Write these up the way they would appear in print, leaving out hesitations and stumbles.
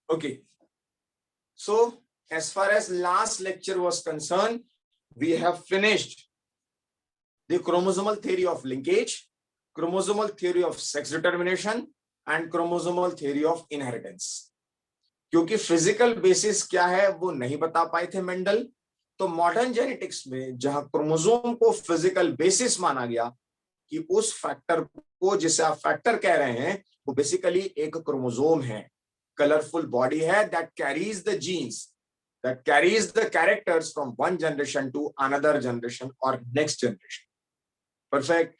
Okay. So as far as last lecture was concerned, we have finished the chromosomal theory of linkage, chromosomal theory of sex determination and chromosomal theory of inheritance. क्योंकि physical basis क्या है वो नहीं बता पाए थे Mendel, तो modern genetics में जहां क्रोमोसोम को फिजिकल बेसिस माना गया कि उस फैक्टर को, जिसे आप फैक्टर कह रहे हैं, वो बेसिकली एक क्रोमोसोम है, कलरफुल बॉडी है that carries the genes, that carries the characters from one generation to another generation or next generation. Perfect.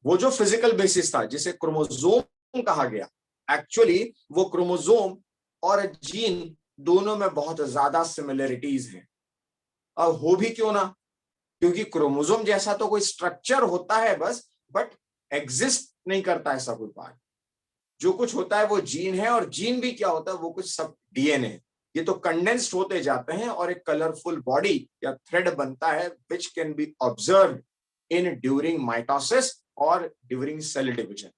वो जो फिजिकल बेसिस था जिसे क्रोमोसोम कहा गया, एक्चुअली वो क्रोमोसोम और जीन दोनों में बहुत ज्यादा सिमिलरिटीज हैं। अब हो भी क्यों ना, क्योंकि क्रोमोसोम जैसा तो कोई स्ट्रक्चर होता है बस, बट एग्जिस्ट नहीं करता ऐसा कोई पार्ट। जो कुछ होता है वो जीन है, और जीन भी क्या होता है, वो कुछ सब डीएनए, ये तो कंडेंस्ड होते जाते हैं और एक कलरफुल बॉडी या थ्रेड बनता है which can be observe in during mitosis और ड्यूरिंग सेल डिवीजन।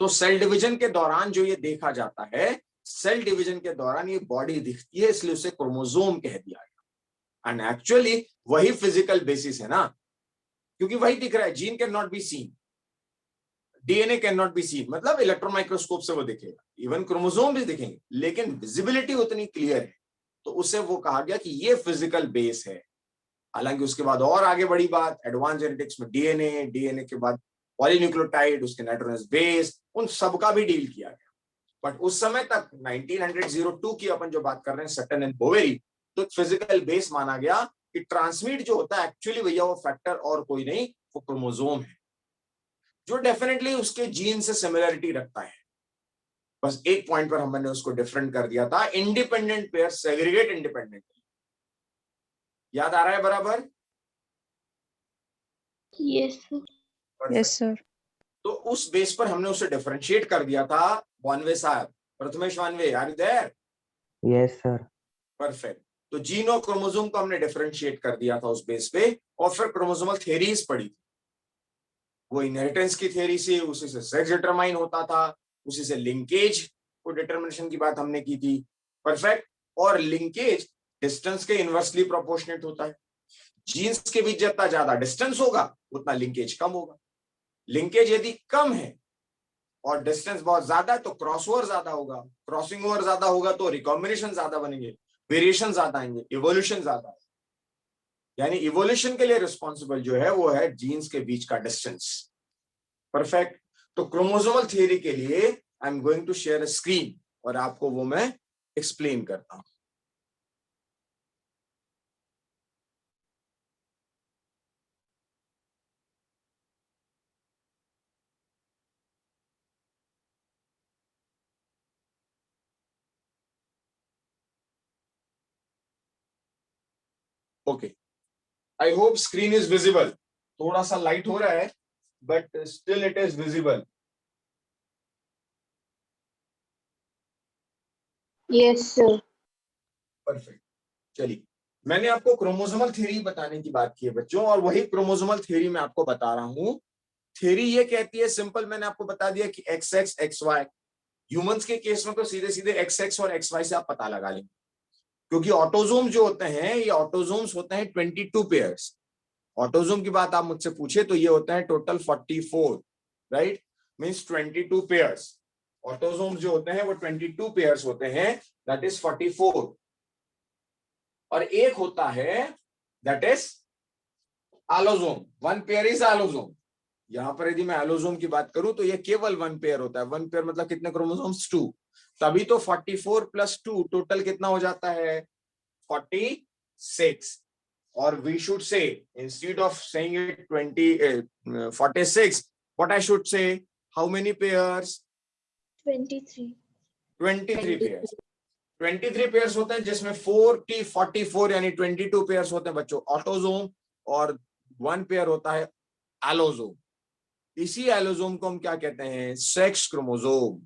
तो सेल डिवीजन के दौरान जो ये देखा जाता है, सेल डिवीजन के दौरान ये बॉडी दिखती है, इसलिए उसे क्रोमोसोम कह दिया गया। एंड एक्चुअली वही फिजिकल बेसिस है ना, क्योंकि वही दिख रहा है। Gene can not be seen, DNA can not be seen, मतलब इलेक्ट्रॉन माइक्रोस्कोप से वो दिखेगा, इवन क्रोमोसोम भी दिखेंगे, लेकिन विजिबिलिटी उतनी क्लियर है, तो उसे वो कहा गया कि ये फिजिकल बेस है। हालांकि उसके बाद और आगे बड़ी बात, एडवांस जेनेटिक्स में डीएनए, डीएनए के बाद पॉलीन्यूक्लियोटाइड, उसके नाइट्रोजनस बेस, उन सबका भी डील किया गया। बट उस समय तक 1902 की अपन जो बात कर रहे हैं, सटन एंड बोवेरी, तो फिजिकल बेस माना गया कि ट्रांसमिट जो होता है एक्चुअली भैया वो फैक्टर और कोई नहीं, वो क्रोमोसोम है, जो डेफिनेटली उसके जीन से सिमिलरिटी रखता है। बस एक पॉइंट पर हमने उसको डिफरेंट कर दिया था, इंडिपेंडेंट पेयर सेग्रीगेट इंडिपेंडेंट। याद आ रहा है बराबर? Yes yes sir. तो उस बेस पर हमने उसे डिफरेंशिएट कर दिया था। वानवे साहब, Prathamesh Wanve, are you there? Yes sir. Perfect. तो जीन और क्रोमोसोम को हमने डिफरेंशिएट कर दिया था उस बेस पे, और फिर क्रोमोसोमल थ्योरीज पढ़ी थी। वो इनहेरिटेंस की थ्योरी से, उसी से सेक्स डिटरमाइन होता था, उसी से लिंकेज को डिटरमिनेशन की बात हमने की थी। परफेक्ट। और लिंकेज डिस्टेंस के इनवर्सली प्रोपोर्शनेट होता है। जीन्स के बीच जितना ज्यादा डिस्टेंस होगा उतना लिंकेज कम होगा। लिंकेज यदि कम है और डिस्टेंस बहुत ज्यादा है तो क्रॉस ओवर ज्यादा होगा, क्रॉसिंग ओवर ज्यादा होगा तो रिकॉम्बिनेशन ज्यादा बनेंगे, वेरिएशन ज्यादा आएंगे, इवोल्यूशन ज्यादा है। यानी इवोल्यूशन के लिए रिस्पॉन्सिबल जो है वो है जीन्स के बीच का डिस्टेंस। परफेक्ट। तो क्रोमोसोमल थियरी के लिए I am going to share a screen और आपको वो मैं एक्सप्लेन करता हूं। Okay, I hope screen is visible. थोड़ा सा लाइट हो रहा है but still it is visible. Yes sir. Perfect. चलिए, मैंने आपको क्रोमोसोमल थ्योरी बताने की बात की है बच्चों, और वही क्रोमोसोमल थ्योरी मैं आपको बता रहा हूं। थ्योरी ये कहती है, सिंपल मैंने आपको बता दिया कि X X X Y. Humans के केस में तो सीधे सीधे एक्स एक्स और एक्स वाई से आप पता लगा लेंगे, क्योंकि ऑटोजोम जो होते हैं, ये ऑटोजोम्स होते हैं 22 पेयर्स। ऑटोजोम की बात आप मुझसे पूछे तो ये होता है total 44, right, means 22 pairs. Autosomes जो होते हैं वो 22 पेयर्स होते हैं, दैट इज 44। और एक होता है that is allosome, one pair is allosome. यहां पर यदि मैं एलोजोम की बात करूं तो ये केवल वन पेयर होता है। वन पेयर मतलब कितने क्रोमोसोम्स? 2। तभी तो 44 + 2 टोटल कितना हो जाता है? 46। और we should say, instead of saying it 46, what I should say, how many pairs? 23 pairs. 23 pairs होते हैं, जिसमें 44 यानी 22 पेयर्स होते हैं बच्चों ऑटोजोम, और 1 पेयर होता है एलोजोम। इसी एलोजोम को हम क्या कहते हैं? Sex chromosome.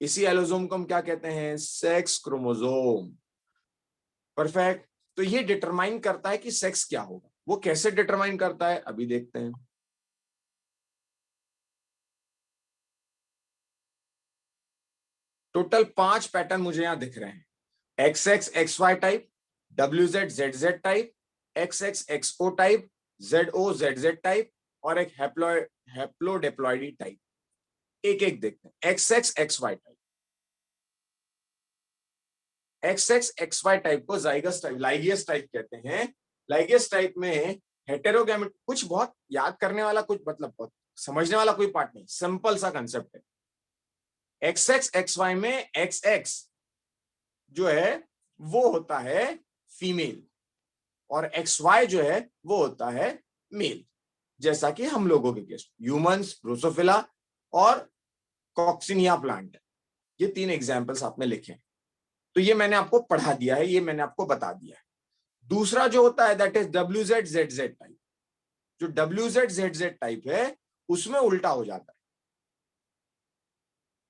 इसी एलोजोम को हम क्या कहते हैं? Sex chromosome. परफेक्ट। तो ये डिटरमाइन करता है कि सेक्स क्या होगा। वो कैसे डिटरमाइन करता है अभी देखते हैं। टोटल 5 पैटर्न मुझे यहाँ दिख रहे हैं, XX XY type, WZ ZZ type, XX XO type, ZO ZZ type और एक हैप्लोडिप्लॉइडी टाइप। एक एक देखते हैं। XX XY type, XX XY type को जाइगस टाइप, लाइगियस टाइप कहते हैं। लाइगियस टाइप में हेटेरोगैमेट, कुछ बहुत याद करने वाला, कुछ मतलब बहुत समझने वाला कोई पार्ट नहीं, सिंपल सा कंसेप्ट है। XX XY में XX जो है वो होता है फीमेल और XY जो है वो होता है मेल, जैसा कि हम लोगों के केस ह्यूमंस, ड्रोसोफिला और कॉक्सिनिया प्लांट, ये 3 एग्जांपल्स आपने लिखे हैं। तो ये मैंने आपको पढ़ा दिया है, ये मैंने आपको बता दिया है। दूसरा जो होता है that is WZ ZZ type. जो WZ ZZ टाइप है उसमें उल्टा हो जाता है।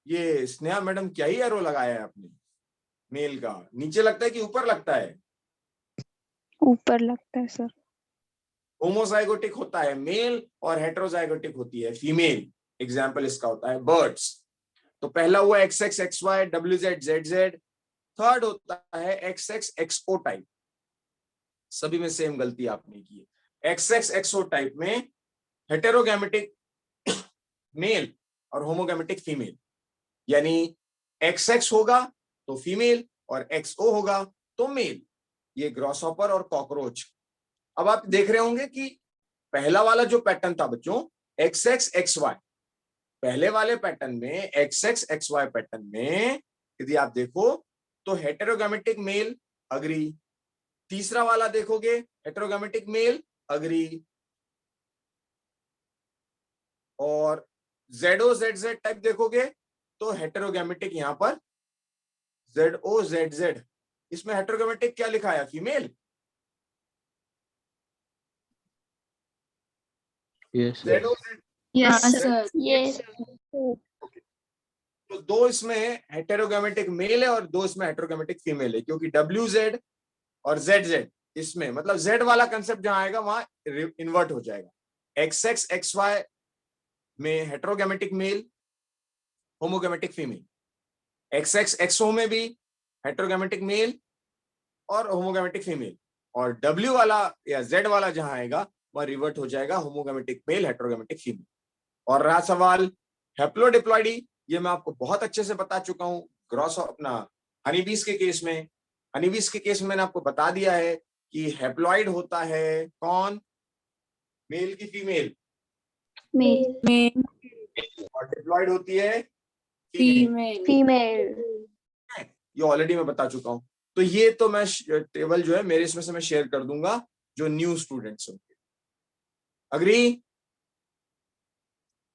ये स्नेहा मैडम क्या ही एरो लगाया है आपने मेल का, नीचे लगता है कि ऊपर लगता है? ऊपर लगता है सर। होमोजाइगोटिक होता है मेल और हेटेरोजाइगोटिक होती है फीमेल। एग्जाम्पल इसका होता है बर्ड्स। तो पहला हुआ XX XY WZ ZZ। Third होता है XX XO टाइप। सभी में सेम गलती आपने की है। XX XO टाइप में हेटेरोगैमेटिक मेल और होमोगैमेटिक फीमेल, यानी XX होगा तो फीमेल और XO होगा तो मेल। ये ग्रॉसहॉपर और कॉकरोच। अब आप देख रहे होंगे कि पहला वाला जो पैटर्न था बच्चों XX XY, पहले वाले पैटर्न में XX XY पैटर्न में यदि आप देखो तो हेटेरोगैमेटिक मेल अग्री, तीसरा वाला देखोगे हेटेरोगैमेटिक मेल अग्री, और ZO ZZ टाइप देखोगे तो हेटेरोगैमेटिक यहां पर ZO ZZ, इसमें हेटेरोगैमेटिक क्या लिखा है female? Yes, ZO sir. Yes, हाँ, sir. Yes. तो 2 इसमें हेटेरोगैमेटिक मेल है और 2 इसमें हेटेरोगैमेटिक फीमेल है, क्योंकि WZ और ZZ इसमें मतलब Z वाला कंसेप्ट जहां आएगा वहां इन्वर्ट हो जाएगा। XX XY में heterogametic male, homogametic female. XX XO में भी हेटेरोगैमेटिक मेल और होमोगैमेटिक फीमेल, और W वाला या Z वाला जहां आएगा वह रिवर्ट हो जाएगा होमोगैमेटिक मेल हेटेरोगैमेटिक फीमेल। और रहा सवाल हैप्लोडिप्लॉइडी, ये मैं आपको बहुत अच्छे से बता चुका हूं ग्रॉस अपना हनीबीज के केस में। हनीबीज के केस में मैंने आपको बता दिया है कि हैप्लॉइड होता है कौन, मेल की फीमेल, Male. मेल और डिप्लॉइड होती है फीमेल। Female. ये ऑलरेडी मैं बता चुका हूं। तो ये तो मैं टेबल जो है मेरे इसमें से मैं शेयर कर दूंगा जो न्यू स्टूडेंट्स होंगे। Agree?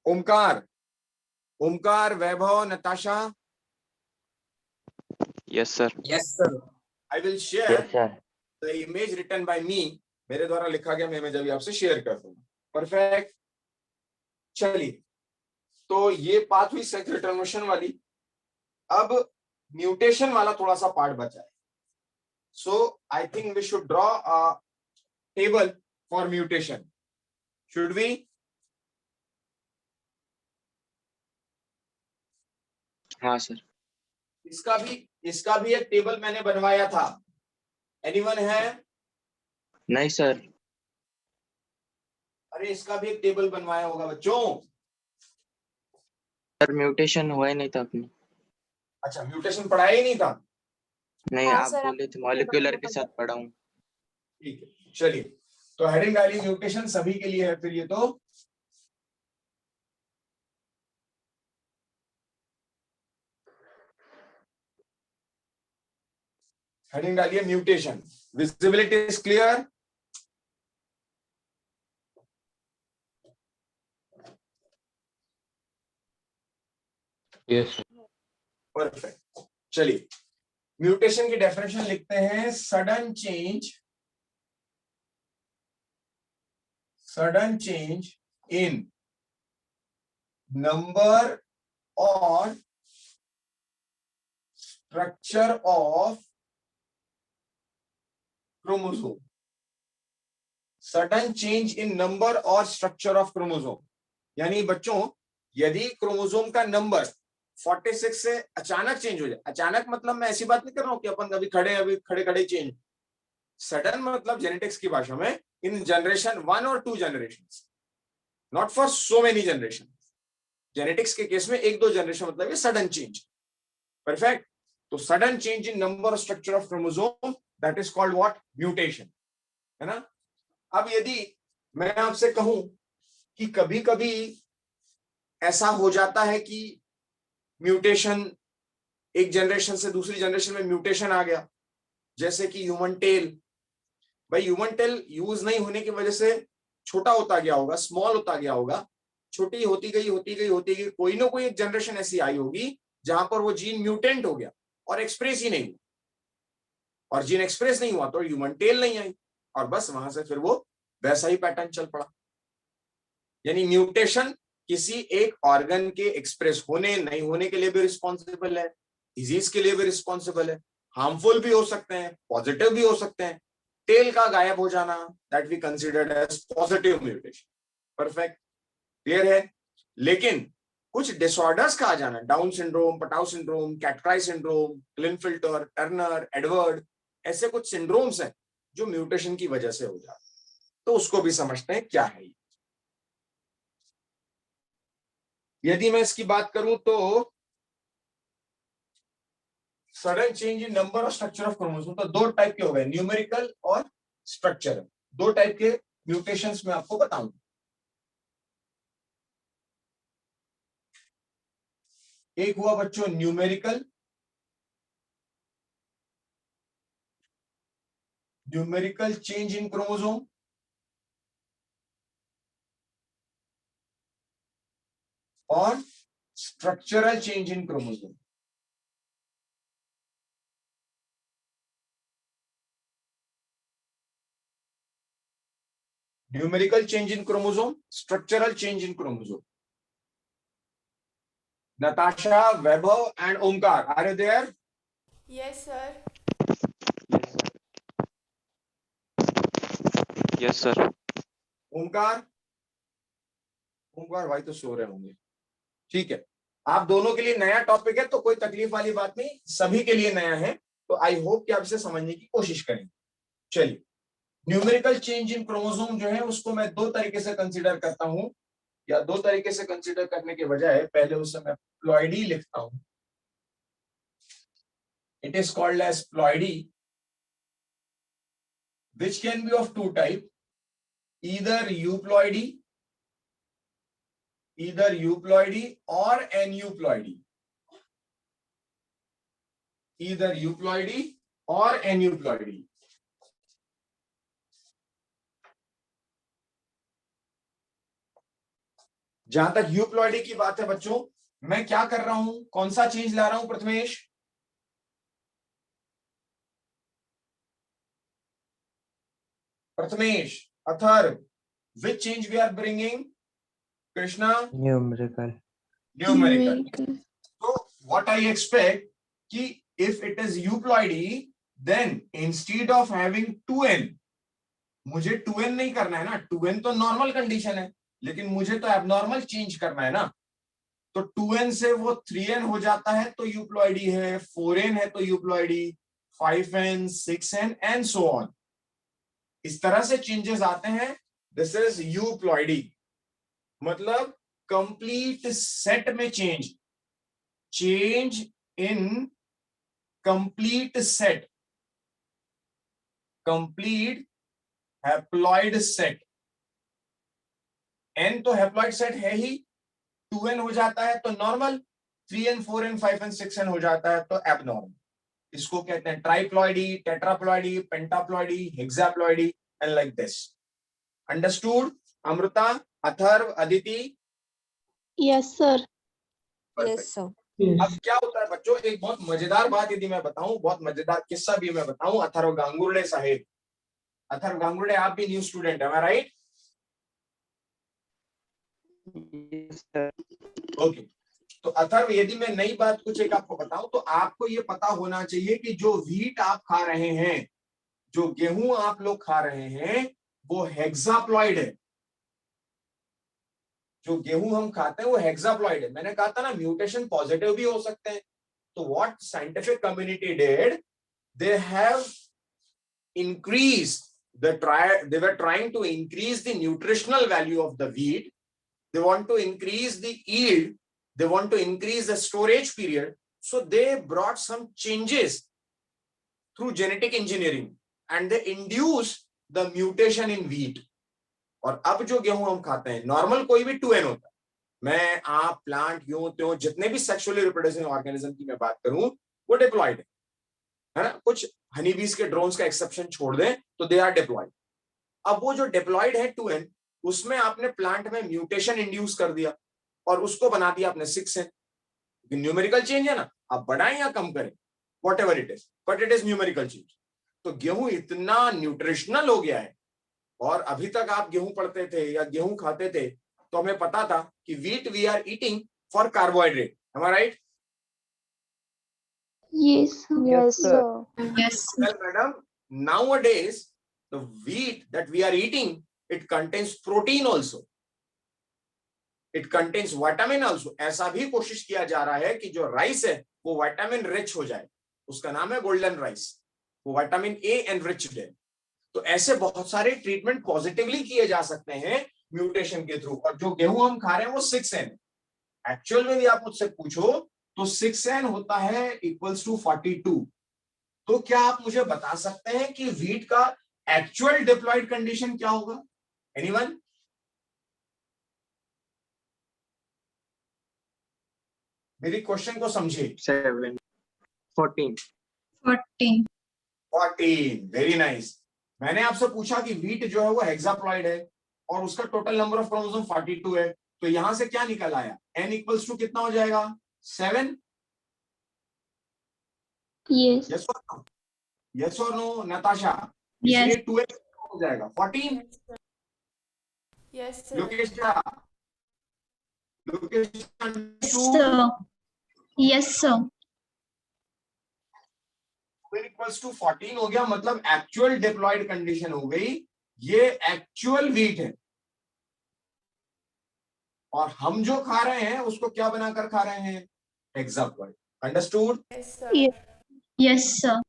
Omkar, Omkar, Vaibhav, Natasha? Yes, sir. Yes, sir. I will share the image written by me, मेरे द्वारा लिखा गया मैं जब आपसे शेयर कर दूंगा। परफेक्ट। चलिए, तो ये बात हुई सेक्स रिटर्नेशन वाली। अब म्यूटेशन वाला थोड़ा सा पार्ट बचा है। So I think we should draw a table for mutation. Should we? हाँ सर। इसका भी एक टेबल मैंने बनवाया था। एनीवन है? नहीं सर। अरे इसका भी एक टेबल बनवाया होगा बच्चों। सर म्यूटेशन हुआ ही नहीं था अपने। अच्छा, म्यूटेशन पढ़ाया ही नहीं था? नहीं, हाँ आप सर, बोले थे मॉलिक्यूलर के साथ पढ़ा हूँ। ठीक है, चलिए। तो हेडिंग डाली म्यूटेशन सभी के लिए है फिर ये तो। हेडिंग डालिए mutation. Visibility is clear? Yes, sir. Perfect. चलिए, म्यूटेशन की डेफिनेशन लिखते हैं, सडन चेंज इन नंबर और structure of chromosome. Sudden change in number और स्ट्रक्चर ऑफ क्रोमोसोम, यानी बच्चों यदि क्रोमोसोम का नंबर 46 से अचानक चेंज हो जाए, अचानक मतलब मैं ऐसी बात नहीं कर रहा हूँ कि अपन अभी खड़े खड़े चेंज, सडन मतलब जेनेटिक्स की भाषा में इन जनरेशन 1 और 2 generation, not for so many generation. Genetics के केस में 1-2 जनरेशन मतलब ये सडन चेंज। परफेक्ट। तो सडन चेंज इन नंबर और structure of chromosome, that is called what? Mutation, है ना। अब यदि मैं आपसे कहूं कि कभी कभी ऐसा हो जाता है कि म्यूटेशन, एक जनरेशन से दूसरी जनरेशन में म्यूटेशन आ गया, जैसे कि ह्यूमन टेल। भाई ह्यूमन टेल यूज नहीं होने की वजह से छोटा होता गया होगा, स्मॉल होता गया होगा, छोटी होती गई, कोई ना कोई एक जनरेशन ऐसी आई होगी जहां पर वो जीन म्यूटेंट हो गया और एक्सप्रेस ही नहीं हुआ, और जीन एक्सप्रेस नहीं हुआ तो ह्यूमन टेल नहीं आई, और बस वहां से फिर वो वैसा ही पैटर्न चल पड़ा। यानी म्यूटेशन किसी एक ऑर्गन के एक्सप्रेस होने नहीं होने के लिए भी रिस्पॉन्सिबल है, डिजीज के लिए भी रिस्पॉन्सिबल है, हार्मफुल भी हो सकते हैं, पॉजिटिव भी हो सकते हैं। टेल का गायब हो जाना, that we considered as positive mutation. Perfect, clear है। लेकिन कुछ डिसऑर्डर्स का आ जाना, Down syndrome, Patau syndrome, cat cry syndrome, Klinefelter, Turner, Edward, ऐसे कुछ सिंड्रोम्स हैं जो म्यूटेशन की वजह से हो जाते हैं, तो उसको भी समझते हैं क्या है। यदि मैं इसकी बात करूं तो सडन चेंज इन नंबर और स्ट्रक्चर ऑफ क्रोमोसोम, तो 2 टाइप के हो गए, न्यूमेरिकल और स्ट्रक्चरल। 2 टाइप के म्यूटेशंस मैं आपको बताऊंगा। एक हुआ बच्चों न्यूमेरिकल, चेंज इन क्रोमोसोम, और structural change in chromosome. Numerical change in chromosome, structural change in chromosome. Natasha, Vaibhav, and Omkar, are you there? Yes, sir. Yes, sir. Omkar, भाई तो सो रहे होंगे। ठीक है, आप दोनों के लिए नया टॉपिक है तो कोई तकलीफ वाली बात नहीं, सभी के लिए नया है, तो आई होप कि आप इसे समझने की कोशिश करेंगे। चलिए, न्यूमेरिकल चेंज इन क्रोमोसोम जो है उसको मैं 2 तरीके से कंसीडर करता हूं, या 2 तरीके से कंसीडर करने के बजाय पहले उसे मैं प्लॉइडी लिखता हूं। It is called as ploidy, which can be of 2 type, either euploidy or aneuploidy, either euploidy or aneuploidy। जहां तक यूप्लॉइडी की बात है बच्चों, मैं क्या कर रहा हूं, कौन सा चेंज ला रहा हूं Prathamesh? Atharva, which change we are bringing? Krishna? Numerical. So what I expect कि if it is euploidy, then instead of having 2n, मुझे 2n नहीं करना है ना, 2n तो नॉर्मल कंडीशन है, लेकिन मुझे तो एबनॉर्मल चेंज करना है ना, तो 2n से वो 3n हो जाता है तो यूप्लॉइडी है, 4n है तो euploidy, 5n, 6n and so on. इस तरह से चेंजेस आते हैं, दिस इज यूप्लॉइडी, मतलब कंप्लीट सेट में change in complete set, complete haploid set. n तो हैप्लॉइड सेट है ही, 2n हो जाता है तो normal, 3n, 4n, 5n, 6n हो जाता है तो एबनॉर्मल। इसको कहते हैं triploidy, tetraploidy, pentaploidy, hexaploidy and like this. Understood? Amrita, Atharva, Aditi? Yes, sir. Yes, sir. अब क्या होता है बच्चों, एक बहुत मजेदार बात यदि मैं बताऊं, बहुत मजेदार किस्सा भी मैं बताऊं, अथर्व गांगुर्डे साहेब, अथर्व गांगुर्डे, आप भी न्यू स्टूडेंट है, राइट? Yes, sir. ओके, तो अथर्व यदि मैं नई बात कुछ एक आपको बताऊं तो आपको ये पता होना चाहिए कि जो व्हीट आप खा रहे हैं, जो गेहूं आप लोग खा रहे हैं, वो हेक्साप्लॉइड है। जो गेहूं हम खाते हैं वो हेक्साप्लॉइड है। मैंने कहा था ना म्यूटेशन पॉजिटिव भी हो सकते हैं। तो what scientific community did, they have increased they were trying to increase the nutritional value of the wheat. They want to increase the yield, they want to increase the storage period, so they brought some changes through genetic engineering and they induced the mutation in wheat. और अब जो गेहूं हम खाते हैं normal कोई भी 2N होता है, मैं आप प्लांट यूं त्यों जितने भी सेक्सुअली रिप्रोड्यूसिंग ऑर्गेनिज्म की मैं बात करूं वो डिप्लॉयड है ना, कुछ हनी बीज के ड्रोन्स का एक्सेप्शन छोड़ दें तो दे आर डिप्लॉयड। अब वो जो डिप्लॉयड है 2N, उसमें आपने प्लांट में म्यूटेशन इंड्यूस कर दिया और उसको बना दिया आपने 6N। न्यूमेरिकल चेंज है ना, आप बढ़ाएं या कम करें what ever it is, but it is numerical change. तो गेहूं इतना न्यूट्रिशनल हो गया है, और अभी तक आप गेहूं पढ़ते थे या गेहूं खाते थे तो हमें पता था कि wheat we are eating for carbohydrate, am I right? Yes, sir. Yes, sir. Yes. Well, madam, nowadays the wheat that we are eating, it contains protein also, it contains vitamin also. ऐसा भी कोशिश किया जा रहा है कि जो rice है वो विटामिन रिच हो जाए, उसका नाम है गोल्डन राइस, वो विटामिन ए एनरिच्ड है। तो ऐसे बहुत सारे ट्रीटमेंट पॉजिटिवली किए जा सकते हैं म्यूटेशन के थ्रू। और जो गेहूं हम खा रहे हैं वो 6N, एक्चुअल में भी आप मुझसे पूछो तो 6N होता है इक्वल्स टू 42। तो क्या आप मुझे बता सकते हैं कि व्हीट का एक्चुअल डिप्लॉयड कंडीशन क्या होगा? एनीवन? मेरी क्वेश्चन को समझिए। 7 14 14, वेरी नाइस। मैंने आपसे पूछा कि व्हीट जो है वो हेक्साप्लॉइड है और उसका टोटल नंबर ऑफ क्रोमोसोम 42 है, तो यहां से क्या निकल आया? n इक्वल्स टू कितना हो जाएगा? 7? Yes. यस और नो? यस और नो नताशा? Yes. इसलिए 2x हो जाएगा 14। Yes, sir. लोकेश क्या? Lokesh Yes, sir. Equals to 14 हो गया, मतलब एक्चुअल डिप्लॉयड कंडीशन हो गई। ये एक्चुअल व्हीट है और हम जो खा रहे हैं उसको क्या बनाकर खा रहे हैं? Hexaploid. Understood? Yes, sir. Yes. Yes, sir.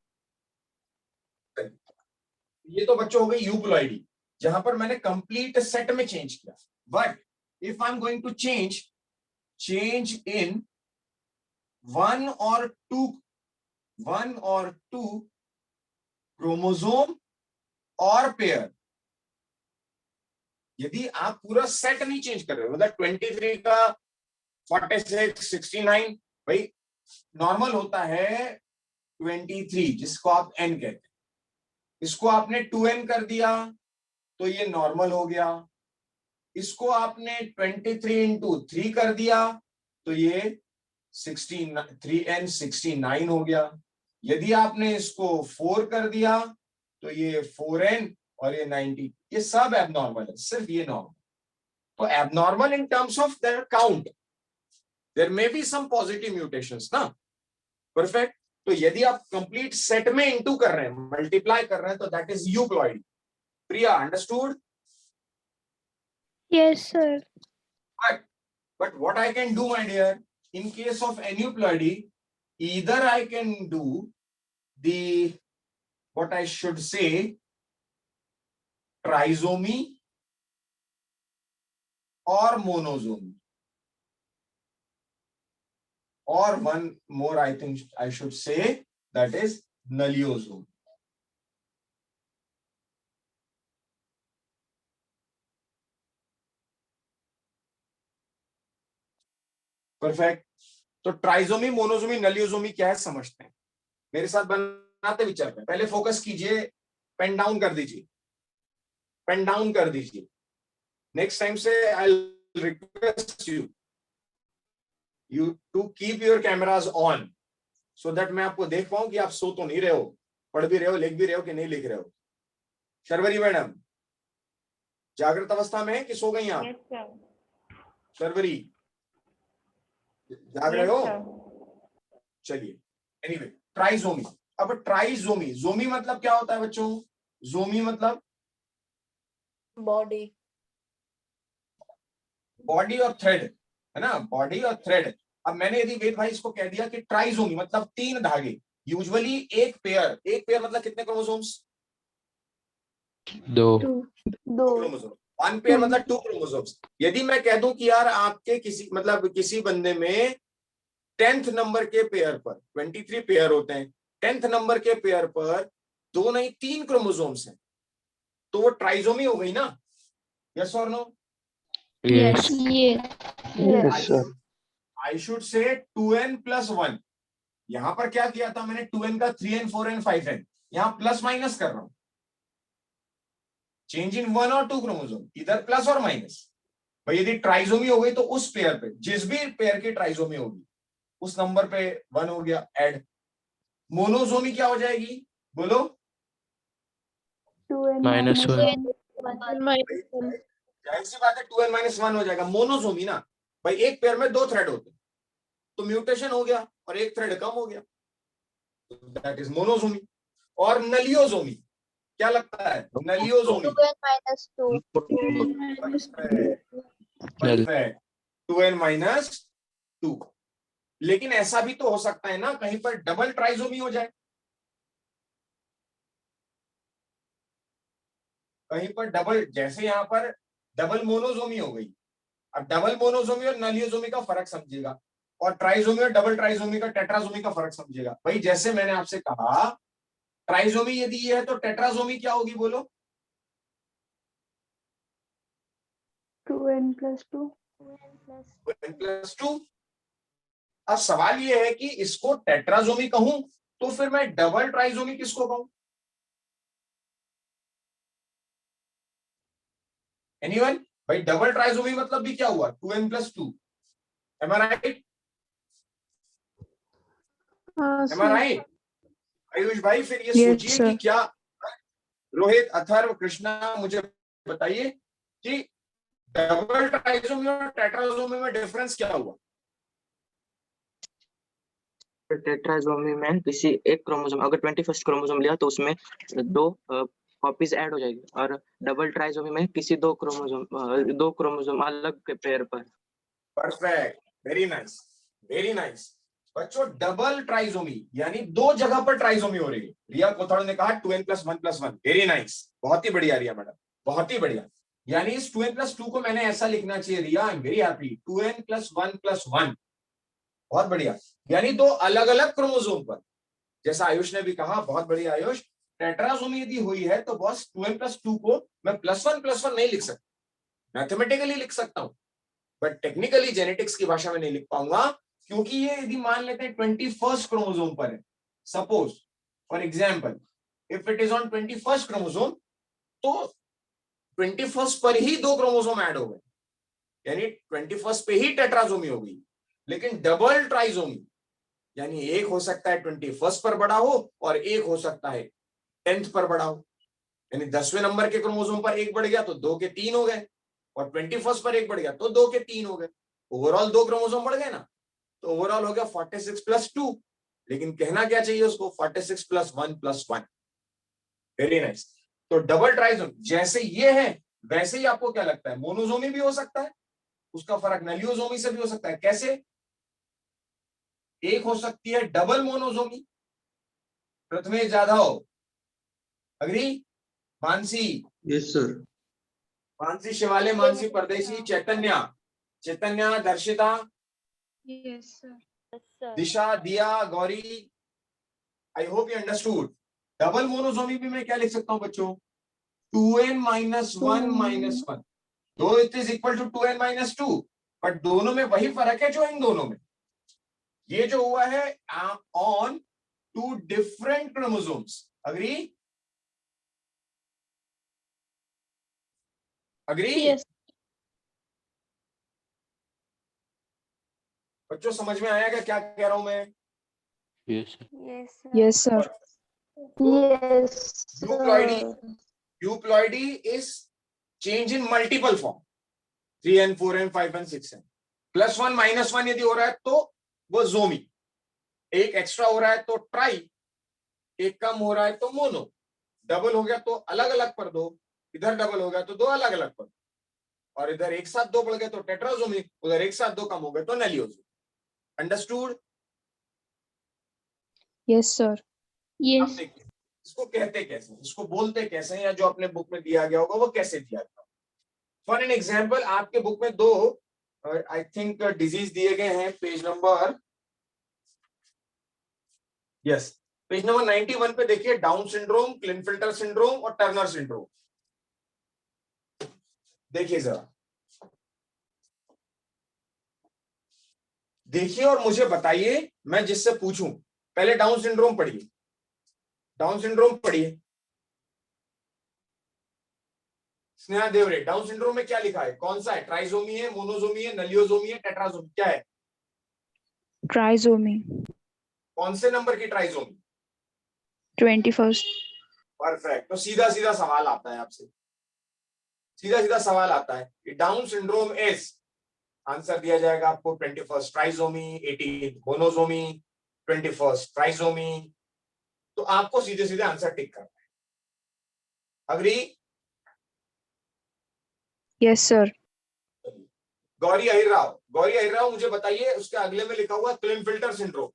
ये तो बच्चों हो गई यूप्लॉइडी, जहां पर मैंने कंप्लीट सेट में चेंज किया। But if I am going to change in one और टू क्रोमोसोम और पेयर, यदि आप पूरा सेट नहीं चेंज कर रहे हो, मतलब 23 का 46 69, भाई नॉर्मल होता है 23 जिसको आप n कहते हैं, इसको आपने 2N कर दिया तो ये नॉर्मल हो गया। इसको आपने 23 इंटू 3 कर दिया तो ये 3N 69 हो गया। यदि आपने इसको 4 कर दिया तो ये 4N और ये 90, ये सब एबनॉर्मल है, सिर्फ ये नॉर्मल। तो abnormal in terms of their count, there may be some positive mutations ना। परफेक्ट। तो यदि आप कंप्लीट सेट में इंटू कर रहे हैं, मल्टीप्लाई कर रहे हैं, तो that is euploidy. Priya, understood? Yes, sir. But what I can do, my dear, in case of aneuploidy, either I can do the, what I should say, trisomy or monosomy, or one more I think I should say, that is nulliosome. Perfect. तो trisomy, monosomy, नलियोसोमी क्या है समझते हैं, मेरे साथ बनाते विचार में। पहले फोकस कीजिए, पेन डाउन कर दीजिए, पेन डाउन कर दीजिए। नेक्स्ट टाइम से I request you to keep your cameras on, so that मैं आपको देख पाऊं कि आप सो तो नहीं रहे हो, पढ़ भी रहे हो, लिख भी रहे हो कि नहीं लिख रहे हो। शर्वरी मैडम जागृत अवस्था में है कि सो गई आप? Yes, sir. शर्वरी जाग रहे Yes, हो? sir. चलिए, एनीवे ट्राइसोमी। अब ट्राइसोमी, जोमी मतलब क्या होता है बच्चों? जोमी मतलब Body. बॉडी और थ्रेड, है ना, बॉडी और थ्रेड। अब मैंने यदि वेद भाई इसको कह दिया कि ट्राइजोमी मतलब 3 धागे, यूजुअली एक पेयर मतलब कितने क्रोमोसोम्स? 2 2 क्रोमोसोम। 1 पेयर मतलब 2 क्रोमोसोम्स। यदि मैं कह दूं कि यार आपके किसी बंदे में 10th नंबर के पेयर पर 23 पेयर होते हैं, 10th नंबर के पेयर पर 2 नहीं 3 क्रोमोसोम्स हैं, तो वो ट्राइजोमी हो गई ना? यस और no? Yes. Yes. Yes, sir. I should say 2n + 1। यहां पर क्या किया था मैंने? 2n का 3n 4n 5n, यहां प्लस माइनस कर रहा हूं। चेंज इन 1 और 2 क्रोमोसोम, इधर प्लस और माइनस। भाई यदि ट्राइजोमी हो गई तो उस पेयर पे, जिस भी पेयर की ट्राइजोमी होगी उस नंबर पे 1 हो गया ऐड। मोनोजोमी क्या हो जाएगी बोलो?2n -1. जाहिर सी बात है 2n - 1 हो जाएगा। मोनोजोमी ना भाई, एक पेयर में 2 थ्रेड होते हैं, तो म्यूटेशन हो गया और एक थ्रेड कम हो गया, दैट इज मोनोजोमी। और नलियोजोमी क्या लगता है? नलियोजोमी 2n - 2 परफेक्ट, 2n - 2। लेकिन ऐसा भी तो हो सकता है ना कहीं पर डबल ट्राइजोमी हो जाए, कहीं पर डबल, जैसे यहां पर डबल मोनोजोमी हो गई। अब डबल मोनोजोमी और नलियोजोमी का फर्क समझिएगा, और ट्राइजोमी और डबल ट्राइजोमी का, टेट्राजोमी का फर्क समझिएगा। भाई जैसे मैंने आपसे कहा ट्राइजोमी यदि ये है तो टेट्राजोमी क्या होगी बोलो? 2n + 2 2n + 2। अब सवाल ये है कि इसको टेट्राजोमी कहूं तो फिर मैं डबल ट्राइजोमी किसको कहूं? एनीवन? भाई डबल ट्राइजोमी मतलब भी क्या हुआ? 2n + 2। M I right? M I right? Ayush भाई फिर ये Yes, सोचिए sir. कि क्या, रोहित, अथर्व, कृष्णा, मुझे बताइए कि डबल ट्राइजोमी और टेट्राजोमी में डिफरेंस क्या हुआ? टेट्राजोमी में किसी एक क्रोमोसोम, अगर 21st क्रोमोसोम लिया तो उसमें 2 कॉपीज ऐड हो जाएगी, और डबल ट्राइजोमी में किसी 2 क्रोमोसोम अलग के पेयर पर। Perfect, very nice, very nice. बच्चों डबल ट्राइजोमी यानी 2 जगह पर ट्राइजोमी हो रही है। रिया कोथाड़ ने कहा 2n + 1 + 1। वेरी नाइस, बहुत ही बढ़िया रिया मैडम, बहुत ही बढ़िया। यानी इस 2n + 2 को मैंने ऐसा लिखना चाहिए Riya, I am very happy, 2n + 1 + 1। बहुत बढ़िया, यानी 2 अलग अलग क्रोमोसोम पर, जैसा आयुष ने भी कहा, बहुत बढ़िया आयुष। टेट्राजोमी यदि हुई है तो बस 2n + 2 को मैं +1 + 1 नहीं लिख सकता, मैथमेटिकली लिख सकता हूं, बट टेक्निकली जेनेटिक्स की भाषा में नहीं लिख पाऊंगा, क्योंकि ये यदि मान लेते हैं 21st क्रोमोसोम पर है, suppose for example if it is on 21st chromosome, तो 21st पर ही 2 क्रोमोसोम ऐड हो गए, यानी 21st पे ही टेट्राजोमी हो गई। लेकिन डबल ट्राइजोमी यानी एक हो सकता है 21st पर बड़ा हो और एक हो सकता है 10th पर बड़ा हो, यानी 10वें नंबर के क्रोमोसोम पर एक बढ़ गया तो 2 के 3 हो गए, और 21st पर एक बढ़ गया तो 2 के 3 हो गए, ओवरऑल 2 क्रोमोसोम बढ़ गए ना, तो ओवरऑल हो गया 46 + 2। लेकिन कहना क्या चाहिए उसको? 46 + 1 + 1। Very nice. तो डबल ट्राइजोम जैसे ये है वैसे ही आपको क्या लगता है मोनोजोमी भी हो सकता है, उसका फर्क नलियोजोमी से भी हो सकता है। कैसे? एक हो सकती है double monosomy, Prathamesh Jadhav, agree? Mansi? Yes sir. Mansi Shivale, Mansi Pardeshi, Chaitanya, Darshita, Yes, sir. Disha, Diya, Gauri, I hope you understood. Double monosomy भी मैं क्या लिख सकता हूं बच्चों? 2n - 1 - 1, दो it is equal to 2n - 2, but दोनों में वही फर्क है जो इन दोनों में। ये जो हुआ है on 2 different chromosomes, agree? Agree? Yes. बच्चों समझ में आया क्या कह रहा हूं मैं? Yes, sir. Yes, sir. Yes Euploidy, sir. euploidy is change in multiple form, 3n 4n 5n 6n, +1 -1 यदि हो रहा है तो वो जोमी, एक एक्स्ट्रा हो रहा है तो ट्राई, एक कम हो रहा है तो मोनो, डबल हो गया तो अलग अलग पर दो, इधर डबल हो गया तो 2 अलग अलग पर। और इधर एक साथ दो बढ़ गए तो टेट्राजोमी, उधर एक साथ दो कम हो गए तो नलियोजोमी। अंडरस्टूड? Yes, sir. अब Yes. देखिए इसको कहते कैसे, इसको बोलते कैसे हैं, या जो अपने बुक में दिया गया होगा वो कैसे दिया गया। फॉर एन एग्जाम्पल आपके बुक में दो आई थिंक डिजीज दिए गए हैं, पेज नंबर पेज नंबर 91 पे देखिए, डाउन सिंड्रोम, क्लिनफिल्टर सिंड्रोम और टर्नर सिंड्रोम। देखिए जरा, देखिए और मुझे बताइए, मैं जिससे पूछूं। पहले डाउन सिंड्रोम पढ़िए, डाउन सिंड्रोम पढ़िए। स्नेहा देवरे, डाउन सिंड्रोम में क्या लिखा है, कौन सा है, ट्राइसोमी है, मोनोसोमी है, नलियोसोमी है, टेट्रासोमी, क्या है? Trisomy. कौन से नंबर की ट्राइसोमी? 21st. परफेक्ट। तो सीधा सीधा सवाल आता है आपसे, सीधा सीधा सवाल आता है कि डाउन सिंड्रोम इज, आंसर दिया जाएगा आपको 21st trisomy, 18th monosomy, 21st trisomy. तो आपको सीधे सीधे आंसर टिक करना है। Agree? Yes, sir. Gauri Ahirrao, Gauri Ahirrao मुझे बताइए, उसके अगले में लिखा हुआ क्लिनफिल्टर सिंड्रोम,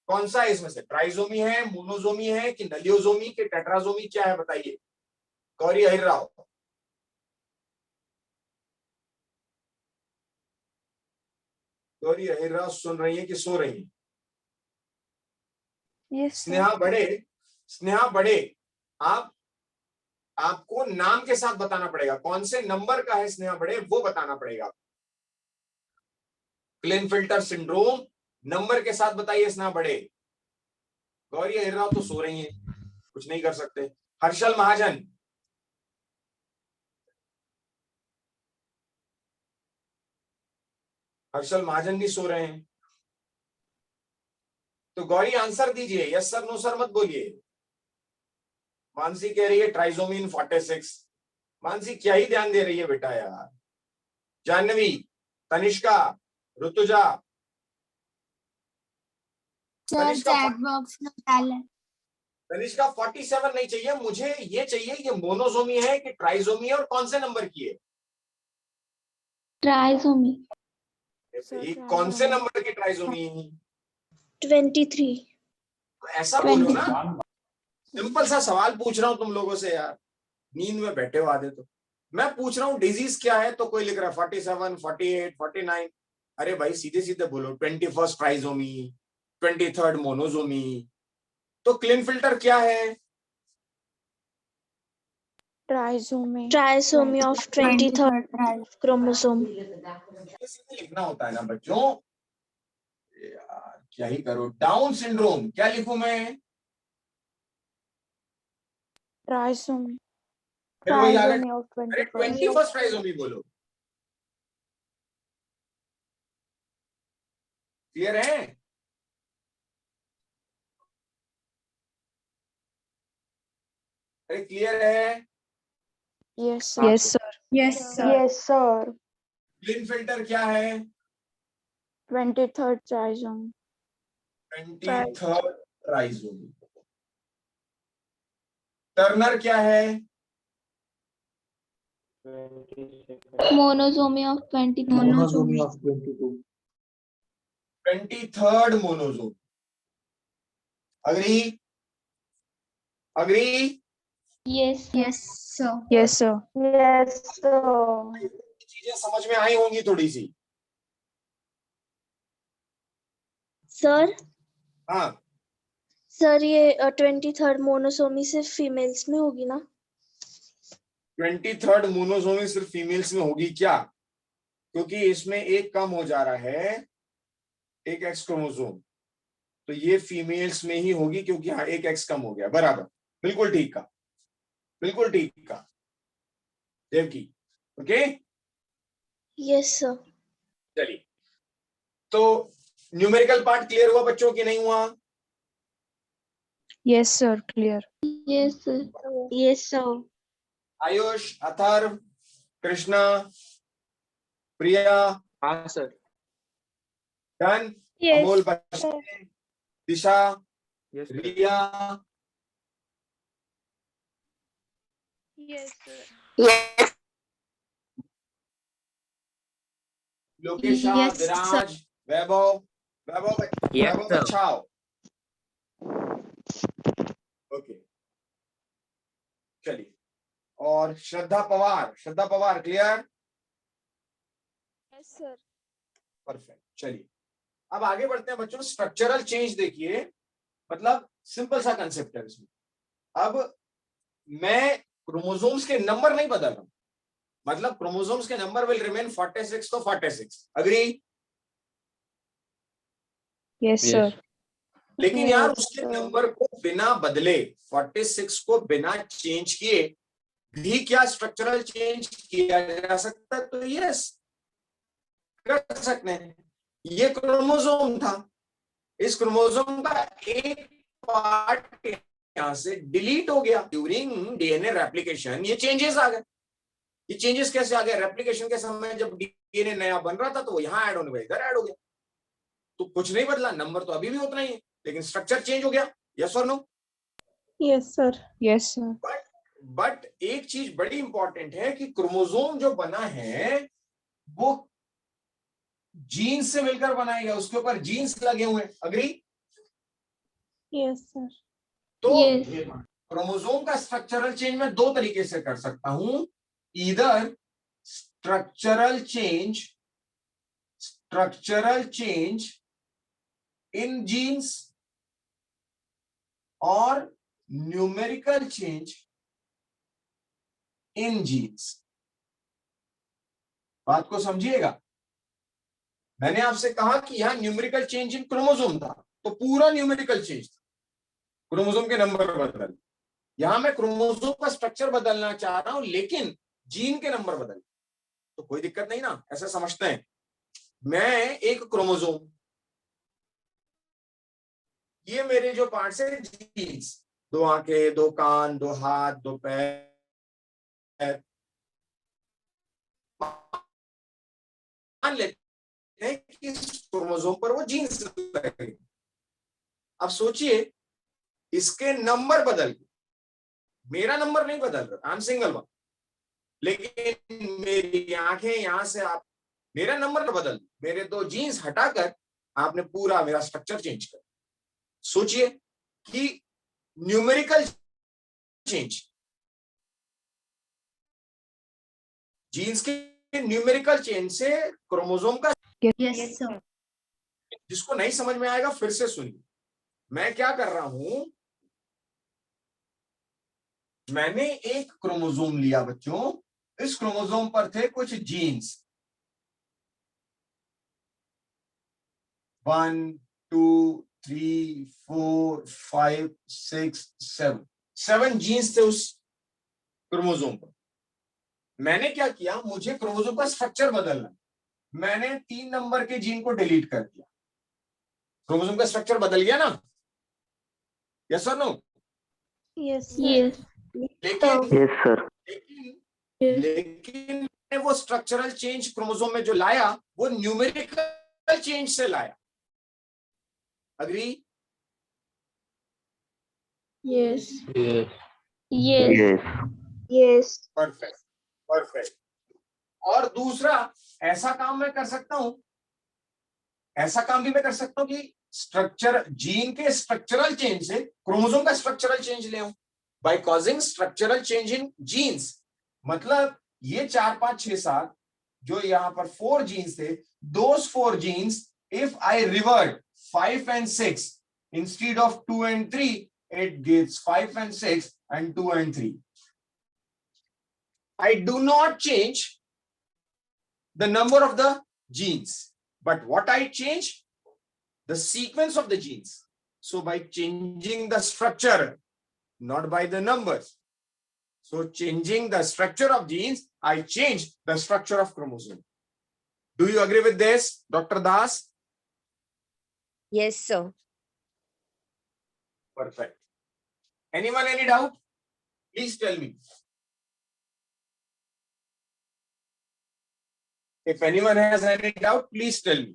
कौन सा है इसमें से, ट्राइसोमी है, मोनोसोमी है कि नलियोसोमी कि टेट्रासोमी, क्या है बताइए गौरी अहिरराव। गौरी अहिरराव सुन रही है कि सो रही है? Yes, sir. स्नेहा बड़े, स्नेहा बड़े, आप आपको नाम के साथ बताना पड़ेगा, कौन से नंबर का है स्नेहा बड़े वो बताना पड़ेगा। क्लिनफिल्टर सिंड्रोम नंबर के साथ बताइए स्नेहा बड़े। गौरी अहिरराव तो सो रही हैं, कुछ नहीं कर सकते। हर्षल महाजन, हर्षल महाजन भी सो रहे हैं। तो गौरी आंसर दीजिए, यस सर नो सर मत बोलिए। मानसी कह रही है ट्राइसोमी 46। मानसी क्या ही ध्यान दे रही है बेटा यार। Jahnavi, Tanishka, Rituja, sir Tanishka chat box में डालें। तनिष्का 47 नहीं चाहिए मुझे, ये चाहिए ये मोनोसोमी है कि ट्राइसोमी है और कौन से नंबर की है। Trisomy. ये कौन से नंबर की ट्राइसोमी? 23. तो ऐसा बोलो ना, सिंपल सा सवाल पूछ रहा हूं तुम लोगों से यार, नींद में बैठे हो आधे। तो मैं पूछ रहा हूँ डिजीज क्या है, तो कोई लिख रहा है 47, 48, 49। अरे भाई सीधे सीधे बोलो, 21st ट्राइसोमी, 23rd मोनोसोमी। तो क्लिनफिल्टर क्या है? Trisomy. Trisomy of 23rd 23rd chromosome. सीधे लिखना होता है ना बच्चों यार, क्या ही करो। डाउन सिंड्रोम क्या लिखूं मैं? Trisomy. फिर वही आ गया। Trisomy of अरे 21st. 21st ट्राइसोमी बोलो। क्लियर है? अरे क्लियर है? Yes, sir. Yes, sir. Yes sir. Yes, sir. क्लिनफिल्टर क्या है? 23rd trisomy. 23rd trisomy. Turner क्या है? Monosomy of 22. Monosomy of 22. 23rd monosome. Agree? Agree? Yes. yes sir. Yes, sir. Yes, sir. चीजें समझ में आई होंगी थोड़ी सी। सर हाँ सर ये 23rd मोनोसोमी सिर्फ फीमेल्स में होगी ना? 23rd मोनोसोमी सिर्फ फीमेल्स में होगी क्या? क्योंकि इसमें एक कम हो जा रहा है, एक एक्स क्रोमोसोम, तो ये फीमेल्स में ही होगी क्योंकि हाँ एक एक्स कम हो गया। बराबर, बिल्कुल ठीक का, बिल्कुल ठीक का देवकी। Okay yes sir. चलिए, तो न्यूमेरिकल पार्ट क्लियर हुआ बच्चों की नहीं हुआ? Yes, sir. Clear. Yes, sir. Yes sir. Ayush, Atharva, Krishna, Priya, हाँ sir. Done. Yes, Amol, sir. Disha, yes sir. Riya, Yes, sir. Lokesha, Yes, Viraj, Vaibhav, Yes, Vaibhav sir. अच्छा हो। ओके, चलिए। और Shraddha Pawar clear? Yes sir. Perfect. चलिए अब आगे बढ़ते हैं बच्चों। स्ट्रक्चरल चेंज देखिए, मतलब सिंपल सा कंसेप्ट है इसमें। अब मैं क्रोमोसोम्स के नंबर नहीं बदल रहा हूं, मतलब क्रोमोसोम्स के नंबर विल रिमेन 46 तो 46, अग्री? Yes, Yes. sir. लेकिन यार Yes, उसके sir. नंबर को बिना बदले 46 को बिना चेंज किए भी क्या स्ट्रक्चरल चेंज किया जा सकता है? तो यस, कर सकते हैं। ये क्रोमोसोम था, इस क्रोमोसोम का एक पार्ट यहां से डिलीट हो गया ड्यूरिंग डीएनए रेप्लिकेशन, ये चेंजेस आ गए। ये चेंजेस कैसे आ गए? रेप्लिकेशन के समय जब डीएनए नया बन रहा था तो वो यहां ऐड होने, इधर ऐड हो गया, तो कुछ नहीं बदला, नंबर तो अभी भी उतना ही है, लेकिन स्ट्रक्चर चेंज हो गया। यस और no? Yes sir. Yes, sir. But एक चीज बड़ी इंपॉर्टेंट है कि क्रोमोसोम जो बना है वो जीन्स से मिलकर बनाया गया, उसके ऊपर जीन्स लगे हुए हैं, अग्री? Yes sir. तो Yes. क्रोमोसोम का स्ट्रक्चरल चेंज मैं दो तरीके से कर सकता हूं, इधर स्ट्रक्चरल चेंज इन जीन्स और न्यूमेरिकल चेंज इन जीन्स। बात को समझिएगा, मैंने आपसे कहा कि यहां न्यूमेरिकल चेंज इन क्रोमोसोम था, तो पूरा न्यूमेरिकल चेंज था, क्रोमोसोम के नंबर बदल। यहां मैं क्रोमोसोम का स्ट्रक्चर बदलना चाह रहा हूं लेकिन जीन के नंबर बदल, तो कोई दिक्कत नहीं ना, ऐसा समझते हैं। मैं एक क्रोमोसोम, ये मेरे जो पार्ट्स है जीन्स, 2 आंखें, 2 कान, 2 हाथ, 2 पैर, मान लेते हैं कि इस क्रोमोसोम पर वो जीन्स लगे। अब सोचिए इसके नंबर बदल गए, मेरा नंबर नहीं बदल रहा, आई एम सिंगल वन, लेकिन मेरी आंखें यहां से आप, मेरा नंबर बदल, मेरे 2 जीन्स हटाकर आपने पूरा मेरा स्ट्रक्चर चेंज कर। सोचिए कि न्यूमेरिकल चेंज, जीन्स के न्यूमेरिकल चेंज से क्रोमोसोम का, यस सर। जिसको नहीं समझ में आएगा फिर से सुनिए। मैं क्या कर रहा हूं, मैंने एक क्रोमोसोम लिया बच्चों, इस क्रोमोसोम पर थे कुछ जीन्स, 1 2 3 4 5 6 7 जीन्स थे उस क्रोमोसोम पर। मैंने क्या किया, मुझे क्रोमोसोम का स्ट्रक्चर बदलना, मैंने 3 नंबर के जीन को डिलीट कर दिया, क्रोमोसोम का स्ट्रक्चर बदल गया ना? यस और नो? Yes Yes. लेकिन Yes, sir. लेकिन मैंने वो स्ट्रक्चरल चेंज क्रोमोसोम में जो लाया वो न्यूमेरिकल चेंज से लाया, agree? Yes. Yes. Yes. Yes. Perfect. और दूसरा ऐसा काम मैं कर सकता हूं, ऐसा काम भी मैं कर सकता हूं कि स्ट्रक्चर, जीन के स्ट्रक्चरल चेंज से क्रोमोसोम का स्ट्रक्चरल चेंज ले आऊं by causing structural change in genes. मतलब ये 4 5 6 7 जो यहां पर 4 जीन्स थे, those 4 genes if I revert 5 and 6 instead of 2 and 3, it gives 5 and 6 and 2 and 3. I do not change the number of the genes, but what I change, the sequence of the genes. So by changing the structure, not by the numbers, so changing the structure of genes, I change the structure of chromosome. Do you agree with this, Dr. Das? Yes, sir. Perfect. Anyone any doubt? Please tell me. If anyone has any doubt, please tell me.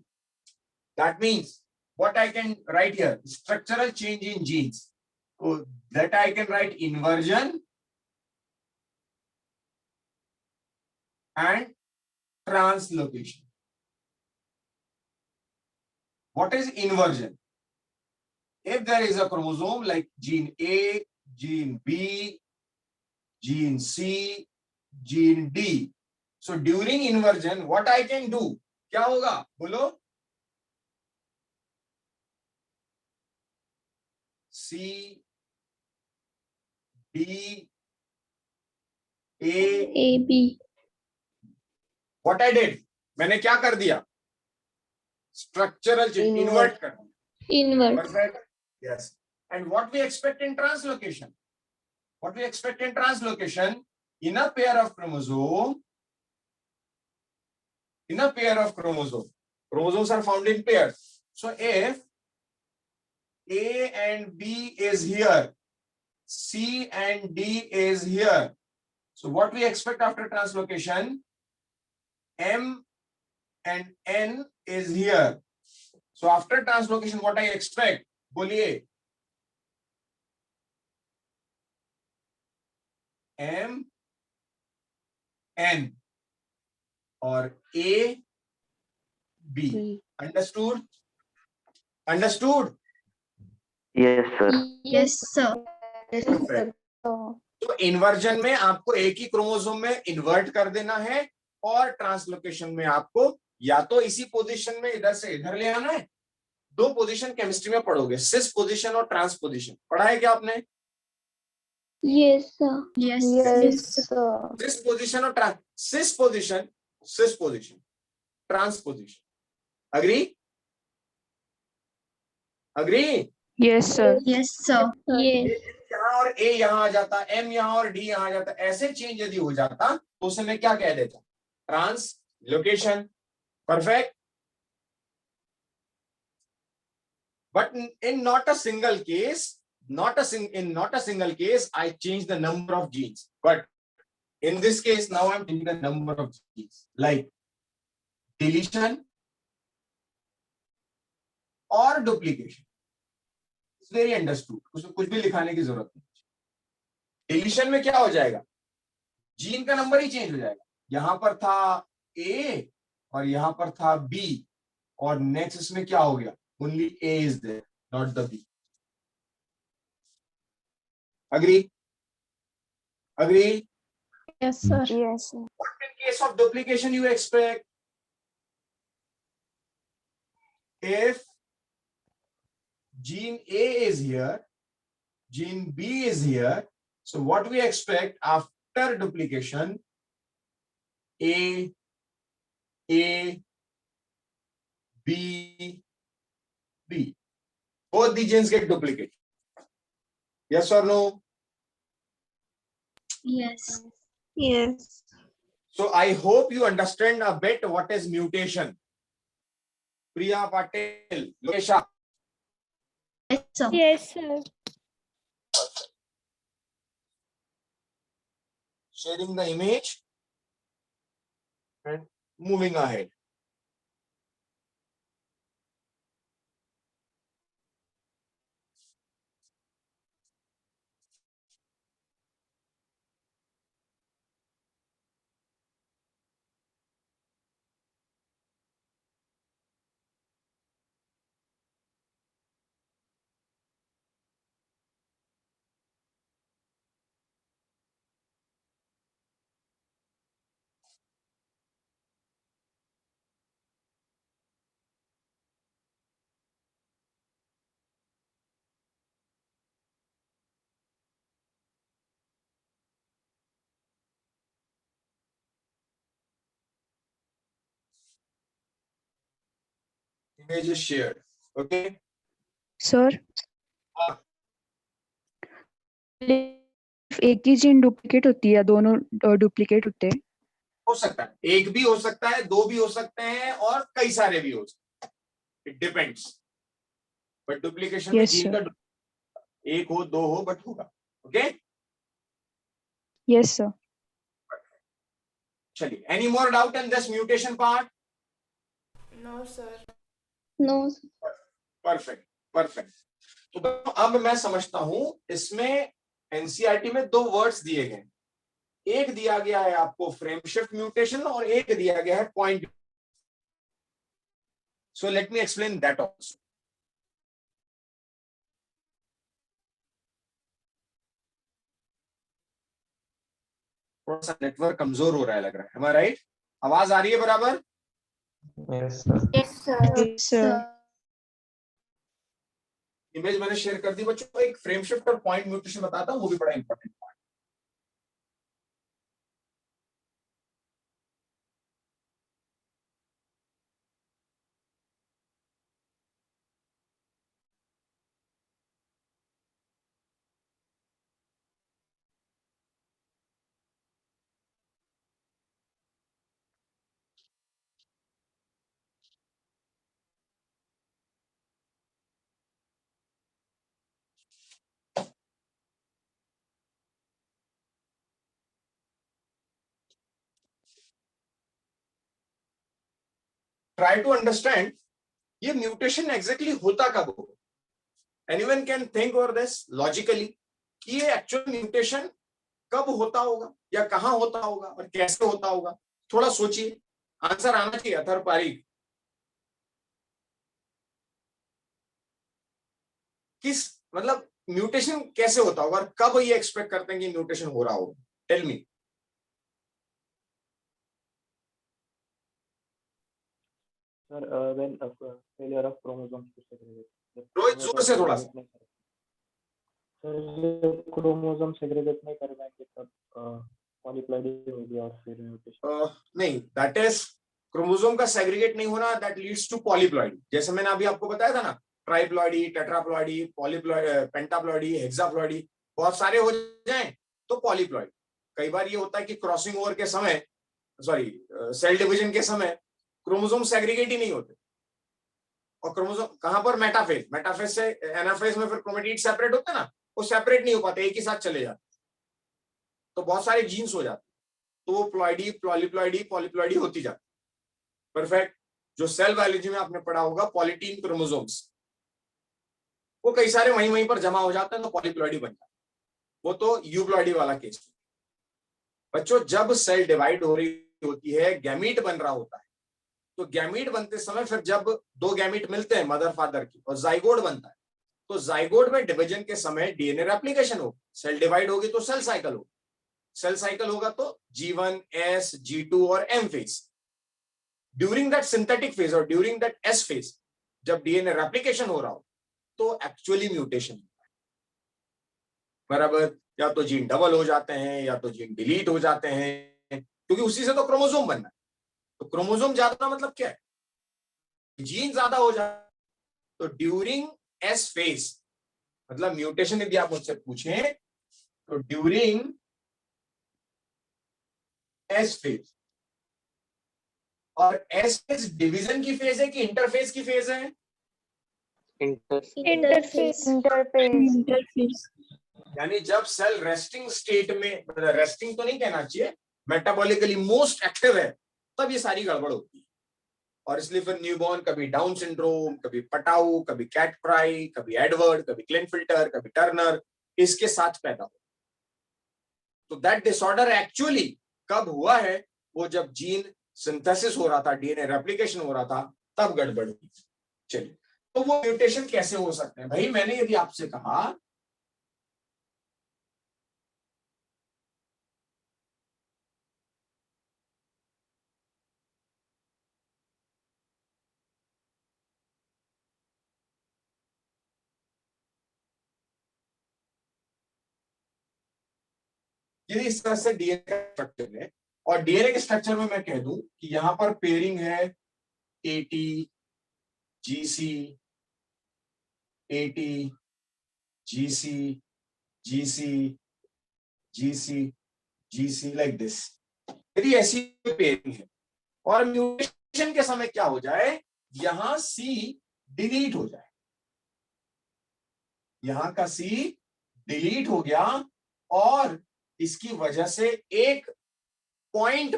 That means what I can write here, structural change in genes. So that I can write inversion and translocation. What is inversion? If there is a chromosome like gene A, gene B, gene C, gene D. So during inversion, what I can do? क्या होगा? बोलो. C, D, A. A B. What I did? मैंने क्या कर दिया? Structural change, invert कर दिया. Invert. Perfect. Yes. And what we expect in translocation? What we expect in translocation? In a pair of chromosome, chromosomes are found in pairs. So if A and B is here, C and D is here. So what we expect after translocation? M and N is here. So after translocation, what I expect? बोलिए. M, N or A, B. Understood? Understood? Yes, sir. Yes, sir. Perfect. तो inversion में आपको एक ही chromosome में invert कर देना है और ट्रांसलोकेशन में आपको या तो इसी पोजीशन में इधर से इधर ले आना है. दो पोजीशन केमिस्ट्री में पढ़ोगे, सिस पोजीशन और ट्रांस पोजीशन. पढ़ा है क्या आपने? Yes, sir. Yes. sir. Cis position और trans. Cis position, trans position. Agree? Yes, sir. Yes, sir. Yes. यहाँ और ए यहाँ आ जाता, एम यहाँ और डी यहाँ आ जाता, ऐसे चेंज यदि हो जाता तो उसे मैं क्या कह देता? Translocation. Perfect. But in not a single case, not a single case, I change the number of genes. But in this case, now I'm changing the number of genes, like deletion or duplication. It's very understood. उसमें कुछ भी लिखाने की जरूरत नहीं. Deletion में क्या हो जाएगा? जीन का नंबर ही चेंज हो जाएगा. यहां पर था A और यहां पर था B और नेक्स्ट इसमें क्या हो गया? Only A is there, not the B. Agree? Agree? Yes, sir. Yes, sir. What in case of duplication you expect? If gene A is here, gene B is here, so what we expect after duplication? A, B, B. Both the genes get duplicated. Yes or no? Yes. Yes. So I hope you understand a bit what is mutation. Priya Patel, Lokesha. Yes, sir. Yes, sir. Sharing the image and moving ahead. Image is shared. Okay. Sir. हाँ. एक ही gene duplicate होती है, दोनों duplicate होते हैं? हो सकता है, एक भी हो सकता है, दो भी हो सकते हैं और कई सारे भी हो सकते हैं. It depends. But duplication में Yes, जीन sir. का एक हो, दो हो, बट होगा. Okay. Yes, sir. चलिए. Any more doubt in this mutation part? No, sir. No. Perfect, perfect. तो अब मैं समझता हूं इसमें एनसीईआरटी में दो वर्ड्स दिए गए. एक दिया गया है आपको फ्रेम शिफ्ट म्यूटेशन और एक दिया गया है point. So let me explain that also. थोड़ा सा नेटवर्क कमजोर हो रहा है लग रहा है, am I right? आवाज आ रही है बराबर? Yes, sir. Sir. इमेज मैंने शेयर कर दी बच्चों। एक फ्रेम शिफ्ट और पॉइंट म्यूटेशन बताता हूँ, वो भी बड़ा important point. Try to understand ये म्यूटेशन एग्जैक्टली होता कब होगा? Anyone can think over this logically कि ये एक्चुअल म्यूटेशन कब होता होगा या कहां होता होगा और कैसे होता होगा? थोड़ा सोचिए, आंसर आना चाहिए। अथर पारीख, किस मतलब म्यूटेशन कैसे होता होगा और कब ये एक्सपेक्ट करते हैं कि म्यूटेशन हो रहा होगा? Tell me. Sir, when failure of chromosomes to segregate. Rohit जोर से थोड़ा सा। सर क्रोमोसोम सेग्रीगेट नहीं कर पाएंगे तब पॉलीप्लॉइडी होगी और फिर म्यूटेशन। नहीं, दैट इज क्रोमोसोम का सेग्रीगेट नहीं होना, दैट लीड्स टू पॉलीप्लॉइडी। जैसे मैंने अभी आपको बताया था ना, ट्राइप्लॉइडी, टेट्राप्लॉइडी, पॉलीप्लॉइडी, पेंटाप्लॉइडी, हेक्साप्लॉइडी, बहुत सारे हो जाएं तो पॉलीप्लॉइड। कई बार ये होता है कि क्रॉसिंग ओवर के समय, सॉरी सेल डिवीजन के समय क्रोमोसोम सेग्रीगेट ही नहीं होते। और क्रोमोसोम कहां पर? मेटाफेज। मेटाफेज से एनाफेज में फिर क्रोमेटिड सेपरेट होते हैं ना, वो सेपरेट नहीं हो पाते, एक ही साथ चले जाते, तो बहुत सारे जीन्स हो जाते, तो वो प्लॉइडी, पॉलीप्लॉइडी, पॉलीप्लॉइडी होती जाती। परफेक्ट। जो सेल बायोलॉजी में आपने पढ़ा होगा पॉलीटीन क्रोमोसोम्स, वो कई सारे वहीं वहीं पर जमा हो जाते हैं तो पॉलीप्लॉइडी बन जाता है। वो तो यूप्लॉइडी वाला केस। बच्चों, जब सेल डिवाइड हो रही होती है, गैमीट बन रहा होता है, तो गैमीट बनते समय फिर जब दो गैमीट मिलते हैं मदर फादर की और जाइगोट बनता है, तो जाइगोट में डिवीजन के समय डीएनए रेप्लिकेशन होगी। सेल डिवाइड होगी तो सेल साइकिल होगा। सेल साइकिल होगा तो G1, S, G2 और M phase. During that synthetic phase और ड्यूरिंग दैट S फेज, जब डीएनए रेप्लिकेशन हो रहा हो तो एक्चुअली म्यूटेशन होता है। बराबर। या तो जीन डबल हो जाते हैं या तो जीन डिलीट हो जाते हैं, क्योंकि उसी से तो क्रोमोसोम बनना है। तो क्रोमोसोम ज्यादा मतलब क्या है? जीन ज्यादा हो जाए। तो ड्यूरिंग S फेज, मतलब म्यूटेशन यदि आप मुझसे पूछें तो ड्यूरिंग S फेज। और S फेज डिवीजन की फेज है कि इंटरफेज की फेज है? इंटरफेस। यानी जब सेल रेस्टिंग स्टेट में, रेस्टिंग तो नहीं कहना चाहिए, मेटाबॉलिकली मोस्ट एक्टिव है, तब ये सारी गड़बड़ होती है। और इसलिए फिर न्यूबॉर्न कभी डाउन सिंड्रोम, कभी पटाऊ, कभी कैट क्राई, कभी एडवर्ड, कभी क्लिनफिल्टर, कभी टर्नर, इसके साथ पैदा हो। तो दैट डिसऑर्डर एक्चुअली कब हुआ है? वो जब जीन सिंथेसिस हो रहा था, डीएनए रेप्लिकेशन हो रहा था, तब गड़बड़ हुई। चलिए, तो वो म्यूटेशन कैसे हो सकते हैं? भाई मैंने यदि आपसे कहा यदि इस तरह से डीएनए का स्ट्रक्चर है और डीएनए के स्ट्रक्चर में मैं कह दूं कि यहां पर पेयरिंग है AT, GC, AT, GC, GC, GC, GC, like this. यदि ऐसी पेयरिंग है और म्यूटेशन के समय क्या हो जाए, यहां C डिलीट हो जाए, यहां का C डिलीट हो गया, और इसकी वजह से एक पॉइंट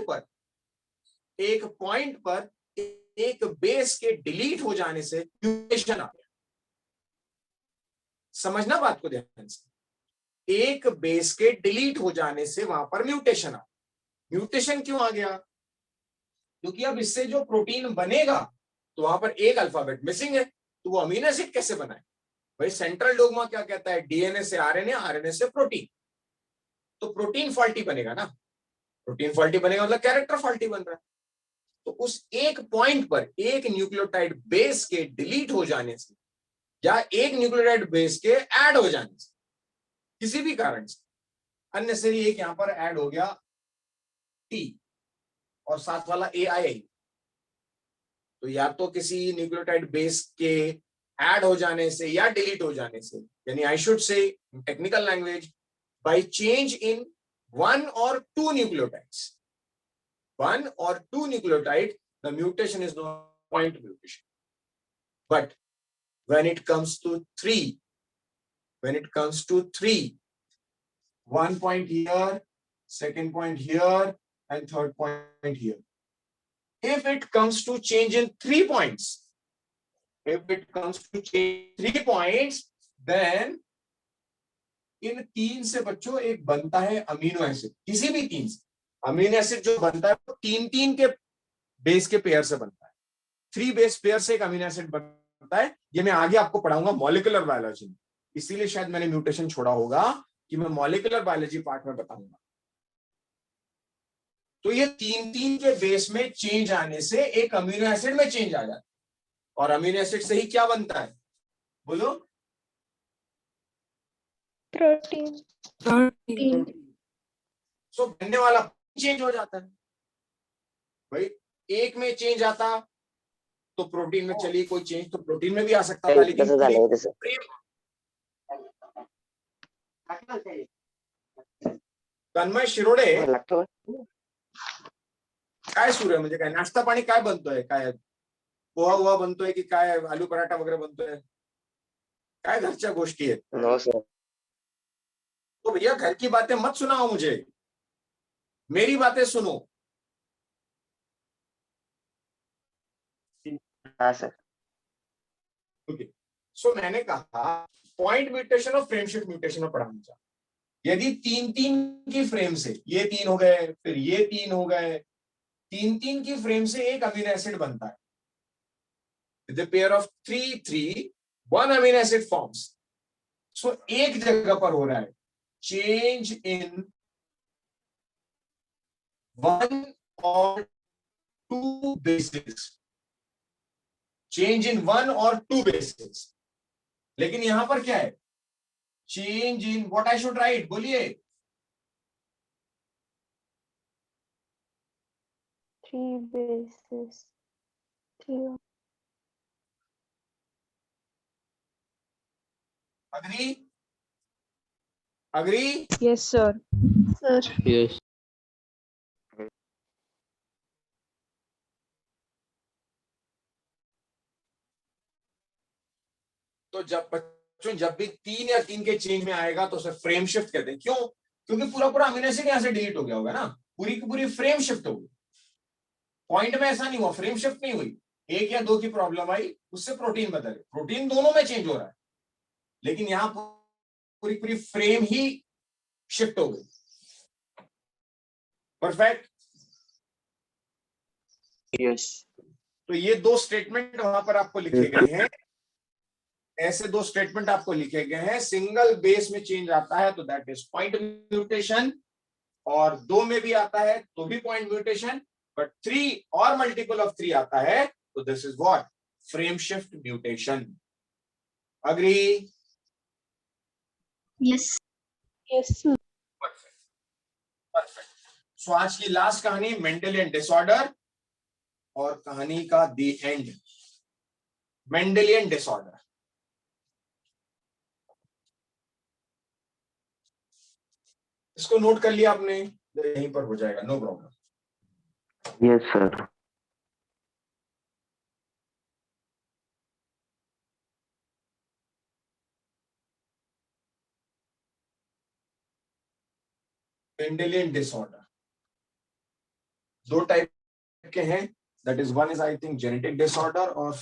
पर एक बेस के डिलीट हो जाने से म्यूटेशन आ गया। समझना बात को ध्यान से। एक बेस के डिलीट हो जाने से वहां पर म्यूटेशन आ गया। म्यूटेशन क्यों आ गया? क्योंकि अब इससे जो प्रोटीन बनेगा तो वहां पर एक अल्फाबेट मिसिंग है, तो वो अमीनो एसिड कैसे बनाए? भाई सेंट्रल डोग्मा क्या कहता है? डीएनए से आरएनए, आरएनए से प्रोटीन, तो प्रोटीन फॉल्टी बनेगा ना, प्रोटीन फॉल्टी बनेगा मतलब कैरेक्टर फॉल्टी बन रहा है। तो उस एक पॉइंट पर एक न्यूक्लियोटाइड बेस के डिलीट हो जाने से या एक न्यूक्लियोटाइड बेस के ऐड हो जाने से, किसी भी कारण से अननेसेसरी एक यहां पर ऐड हो गया टी और साथ वाला ए आई, तो या तो किसी न्यूक्लियोटाइड बेस के ऐड हो जाने से या डिलीट हो जाने से, यानी आई शुड से technical language by change in one or two nucleotides, one or two nucleotide, the mutation is no point mutation. But when it comes to three, one point here, second point here, and third point here. If it comes to change in 3 points, then इन 3 से बच्चों एक बनता है amino acid, किसी भी 3 से amino acid जो बनता है वो 3 के बेस के पेयर से बनता है, 3 बेस पेयर से एक अमीनो एसिड बनता है। ये मैं आगे आपको पढ़ाऊंगा मॉलिक्यूलर बायोलॉजी में, इसीलिए शायद मैंने म्यूटेशन छोड़ा होगा कि मैं मॉलिक्यूलर बायोलॉजी पार्ट में बताऊंगा। तो ये 3 के बेस में चेंज आने से एक अमीनो एसिड में चेंज आ जाता है, और अमीनो एसिड से ही क्या बनता है? बोलो। प्रोटीन। सो बनने वाला चेंज हो जाता है। भाई एक में चेंज आता तो प्रोटीन में, चलिए कोई चेंज तो प्रोटीन में भी आ सकता था, लेकिन तन्मय शिरोडे काय सुरू आहे? म्हणजे काय नाश्ता पाणी काय बनतोय? काय पोहा हुआ बनतोय की काय आलू पराठा वगैरे बनतोय? काय घरच्या गोष्टी आहेत? No sir. तो भैया घर की बातें मत सुनाओ मुझे, मेरी बातें सुनो। हाँ सर। ओके, सो मैंने कहा पॉइंट म्यूटेशन और फ्रेमशिफ्ट म्यूटेशन में पढ़ाना चाहता। यदि 3 की फ्रेम से ये 3 हो गए, फिर ये 3 हो गए, 3 की फ्रेम से एक अमीनो एसिड बनता है। The pair of 3 1 amino acid forms. So एक जगह पर हो रहा है change in 1 or 2 bases, change in 1 or 2 bases। लेकिन यहां पर क्या है? Change in what I should write, बोलिए। 3 bases। 3। Agree? Yes, sir. Sir. Yes. तो जब भी 3 या 3 के चेंज में आएगा तो उसे फ्रेम शिफ्ट कहते हैं। क्यों? क्योंकि पूरा अमीनो एसिड यहां से डिलीट हो गया होगा ना, पूरी की पूरी फ्रेम शिफ्ट हो गई। पॉइंट में ऐसा नहीं हुआ, फ्रेम शिफ्ट नहीं हुई, 1 या 2 की प्रॉब्लम आई, उससे प्रोटीन बदल, प्रोटीन दोनों में चेंज हो रहा है, लेकिन यहां पूरी फ्रेम ही शिफ्ट हो गई। परफेक्ट। यस। तो ये 2 स्टेटमेंट वहां पर आपको लिखे गए हैं, ऐसे 2 स्टेटमेंट आपको लिखे गए हैं। सिंगल बेस में चेंज आता है तो दैट इज पॉइंट म्यूटेशन, और 2 में भी आता है तो भी पॉइंट म्यूटेशन, बट 3 और मल्टीपल ऑफ 3 आता है तो this is what? Frame shift mutation. Agree? Yes. Yes. Perfect, perfect. So आज की लास्ट कहानी मेंडेलियन डिसऑर्डर, और कहानी का दी एंड मेंडेलियन डिसऑर्डर। इसको नोट कर लिया आपने? यहीं पर हो जाएगा, no problem. Yes sir. Mendelian disorder 2 type के हैं, that is one is I think genetic disorder, और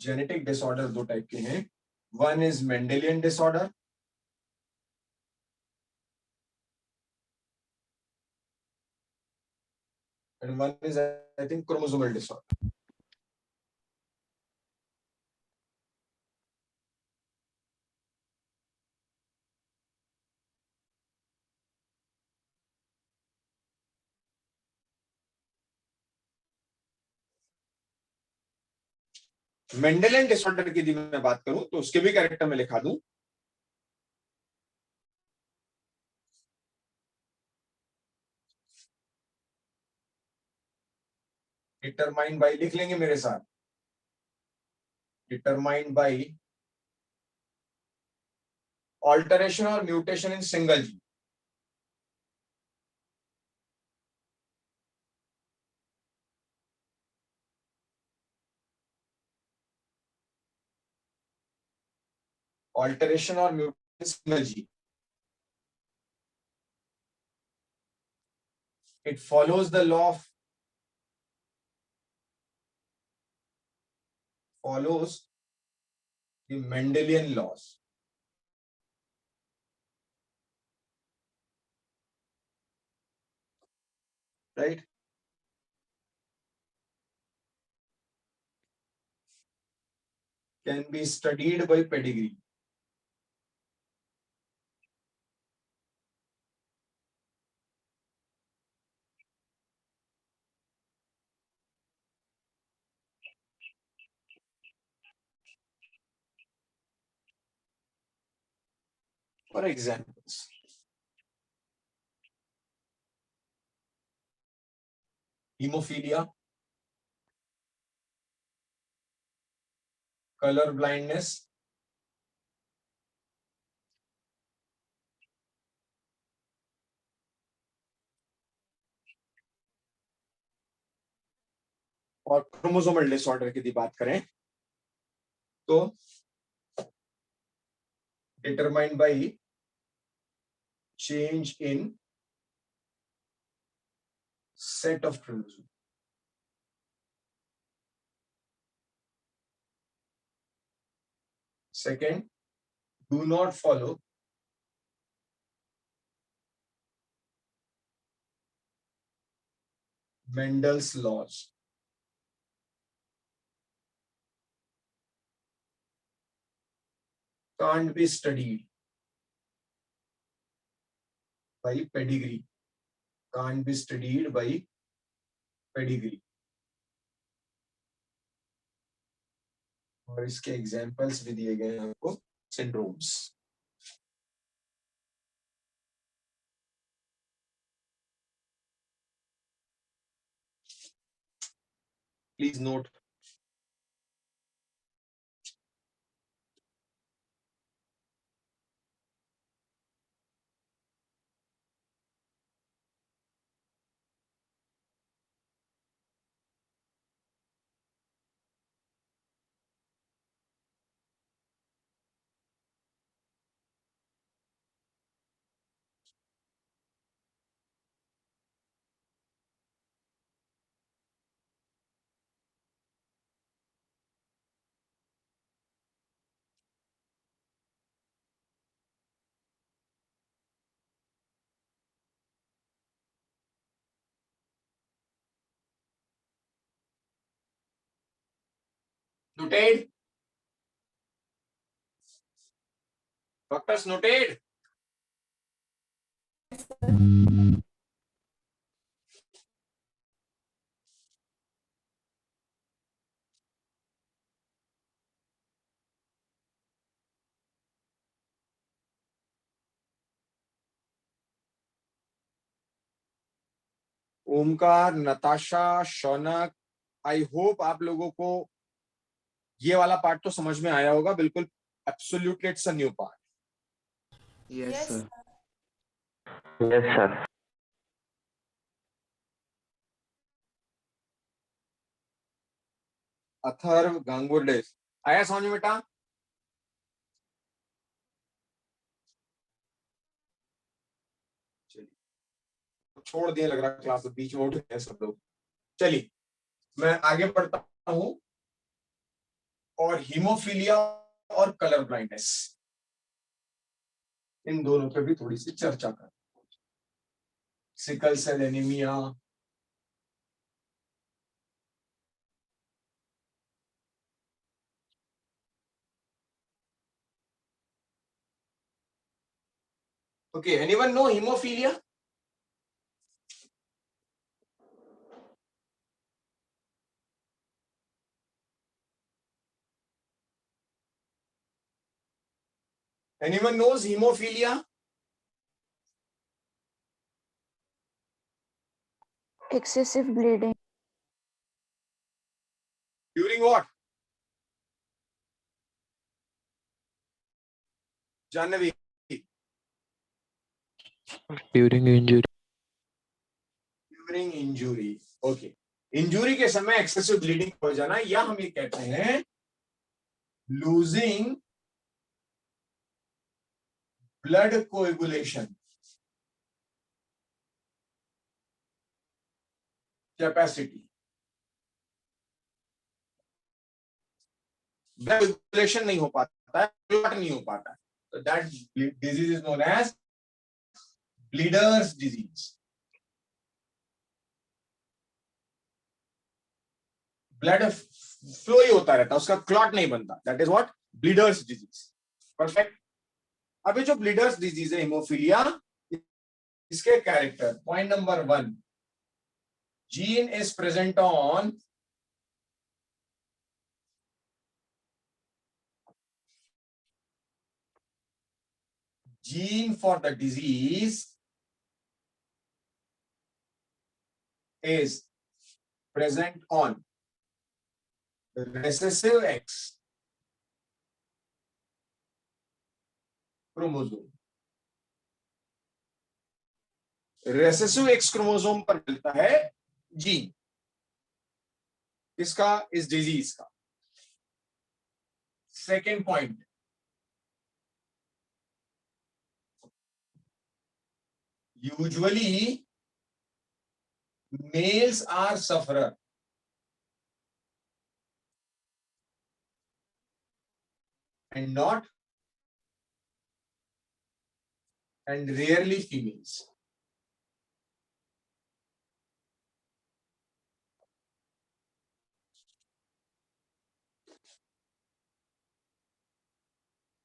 जेनेटिक डिसऑर्डर 2 टाइप के हैं। One is Mendelian disorder and one is, I think, chromosomal disorder. Mendelian disorder की यदि मैं बात करूं तो उसके भी कैरेक्टर में लिखा दूं, डिटरमाइंड बाय, लिख लेंगे मेरे साथ, डिटरमाइंड बाय ऑल्टरेशन और mutation in single gene. Alteration or mutation single gene. It follows the law of the Mendelian laws. Right? Can be studied by pedigree. For examples, hemophilia, color blindness, और chromosomal disorder की यदि बात करें तो determined by change in set of chromosomes. Second, do not follow Mendel's laws. Can't be studied by pedigree. Can't be studied by pedigree. और इसके examples भी दिए गए हैं आपको, syndromes. Please note. Noted? Doctors, noted? Omkar, Natasha, Shaunak, I hope आप लोगों को ये वाला पार्ट तो समझ में आया होगा. बिल्कुल absolutely it's a new part. Yes, sir. Yes, sir. Atharva Gangurde, आया समझ में बेटा? चलिए, छोड़ दिया लग रहा क्लास, बीच में उठ गए सब लोग. चलिए मैं आगे बढ़ता हूं. और हीमोफीलिया और कलर ब्लाइंडनेस, इन दोनों पे भी थोड़ी सी चर्चा कर. Sickle cell anaemia, Okay, anyone know hemophilia? Anyone knows hemophilia? Excessive bleeding. During what? Janvi. During injury. During injury. Okay. Injury के समय एक्सेसिव ब्लीडिंग हो जाना, या हम ये कहते हैं losing blood coagulation capacity. Blood coagulation नहीं हो पाता है, क्लॉट नहीं हो पाता है, तो that disease is known as bleeders disease. Blood flow ही होता रहता है, उसका क्लॉट नहीं बनता, that is what bleeders disease. Perfect. अभी जो ब्लीडर्स डिजीज है हिमोफीलिया, इसके character, point number 1, gene is present on gene for the disease is present on recessive X chromosome. recessive X chromosome पर मिलता है जीन इसका, इस डिजीज का. Second point, usually males are sufferer and rarely females.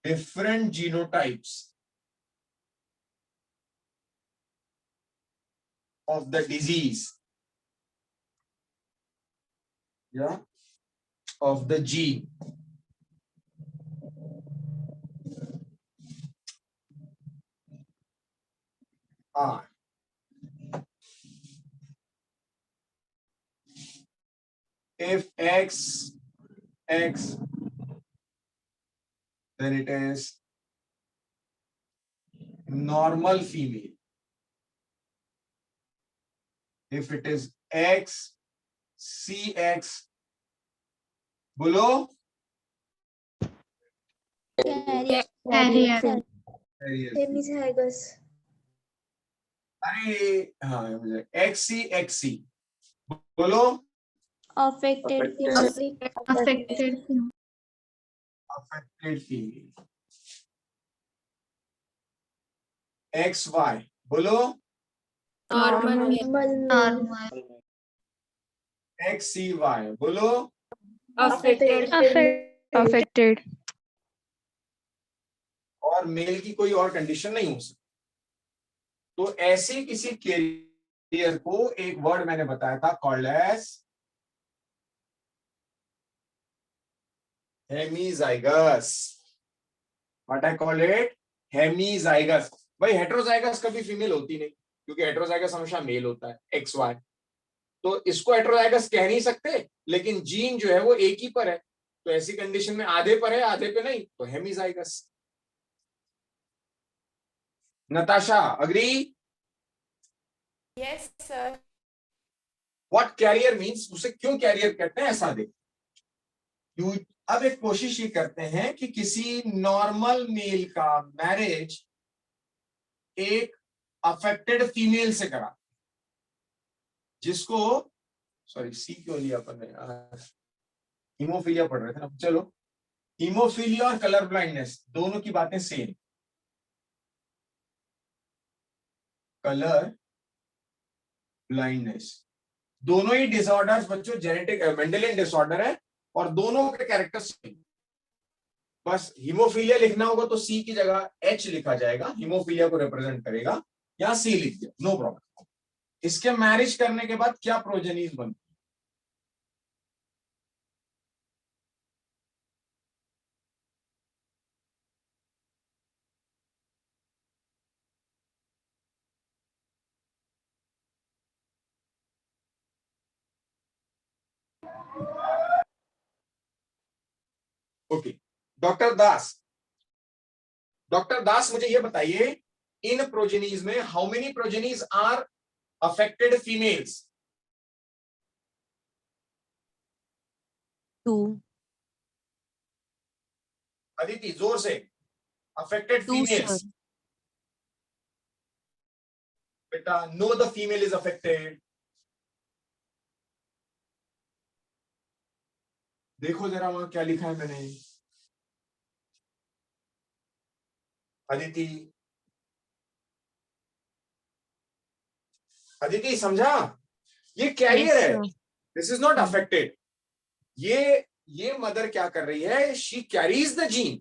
Different genotypes of the disease, yeah, of the gene are if X, then it is normal female. If it is X, CX, बोलो. Carrier. Hemizygous. अरे हाँ, XC, XC, बोलो. Affected female. Affected. Affected female. XY, बोलो. Normal. XCY, बोलो. Affected. और mail की कोई और कंडीशन नहीं हो सकती. तो ऐसे किसी कैरियर को एक वर्ड मैंने बताया था, called as hemizygous. What I call it? Hemizygous. भाई हेटेरोजाइगस कभी फीमेल होती नहीं, क्योंकि हेटेरोजाइगस हमेशा मेल होता है, एक्स वाई. तो इसको हेटेरोजाइगस कह नहीं सकते, लेकिन जीन जो है वो एक ही पर है, तो ऐसी कंडीशन में आधे पर है आधे पे नहीं, तो hemizygous. Natasha, agree? Yes, sir. What carrier means, उसे क्यों कैरियर कहते हैं, ऐसा देख. अब एक कोशिश ये करते हैं कि किसी नॉर्मल मेल का मैरिज एक अफेक्टेड फीमेल से करा, जिसको, सॉरी सी क्यों लिया अपन ने, हीमोफीलिया पढ़ रहे थे ना. चलो, हीमोफीलिया और कलर ब्लाइंडनेस दोनों की बातें सेम. कलर ब्लाइंडनेस दोनों ही डिसऑर्डर्स बच्चों जेनेटिक मेंडेलियन डिसऑर्डर है, और दोनों के कैरेक्टर्स सेम. बस हीमोफीलिया लिखना होगा तो सी की जगह एच लिखा जाएगा, हीमोफीलिया को रिप्रेजेंट करेगा, या सी लिख दिया, नो प्रॉब्लम। इसके मैरिज करने के बाद क्या प्रोजेनीज बनती? Okay, doctor Das, doctor Das मुझे ये बताइए, इन प्रोजेनीज में how many progenies are affected females? 2. Aditi जोर से, अफेक्टेड 2, sir. फीमेल्स। बेटा no, the female is affected. देखो जरा वहां क्या लिखा है मैंने। अदिति, अदिति समझा? ये कैरियर Yes, है, sir. This is not affected. ये मदर क्या कर रही है? She carries the gene,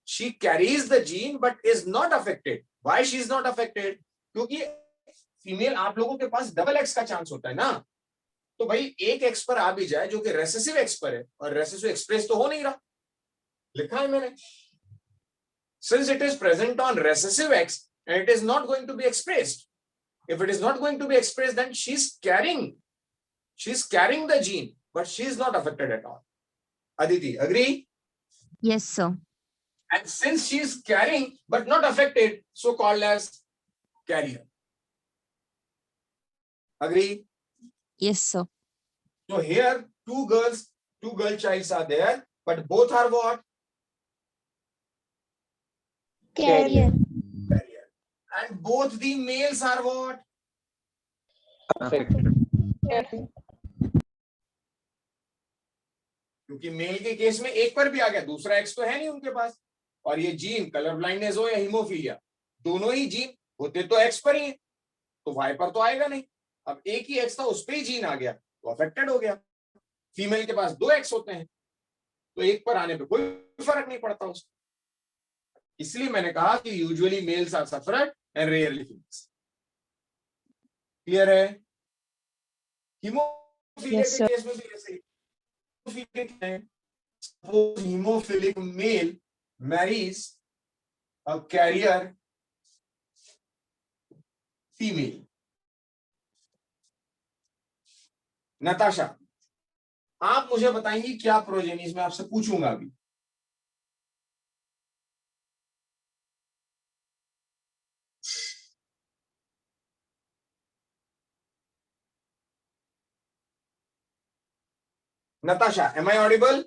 she carries the gene but is not affected. Why she is not affected? क्योंकि फीमेल, आप लोगों के पास डबल एक्स का चांस होता है ना, तो भाई एक एक्स पर आ भी जाए जो कि रेसेसिव एक्स पर है, और रेसेसिव एक्सप्रेस तो हो नहीं रहा, लिखा है मैंने, since it is present on recessive X and it is not going to be expressed. If it is not going to be expressed, then she's carrying the gene, but she is not affected at all. Aditi, agree? Yes, sir. And since she is carrying but not affected, so called as carrier. Agree? Yes, sir. So here two girl childs are there, but both are what? Carrier. Carrier. And both the males are what? Affected. क्योंकि mail के case में एक पर भी आ गया, दूसरा x तो है नहीं उनके पास, और ये जीन कलर ब्लाइंडनेस हो या हीमोफीलिया, दोनों ही जीन होते तो एक्स पर ही है, तो वाई पर तो आएगा नहीं। अब एक ही एक्स था, उस पर ही जीन आ गया तो अफेक्टेड हो गया। फीमेल के पास 2 एक्स होते हैं, तो एक पर आने पे कोई फर्क नहीं पड़ता उसको। इसलिए मैंने कहा कि usually males are suffered and rarely females. Clear है? हीमोफीलिया Yes, के sir. केस में भी ऐसे ही। Suppose hemophilic male marries a carrier female. Natasha, आप मुझे बताएंगी क्या प्रोजेनीज में आपसे पूछूंगा अभी। Natasha, am I audible?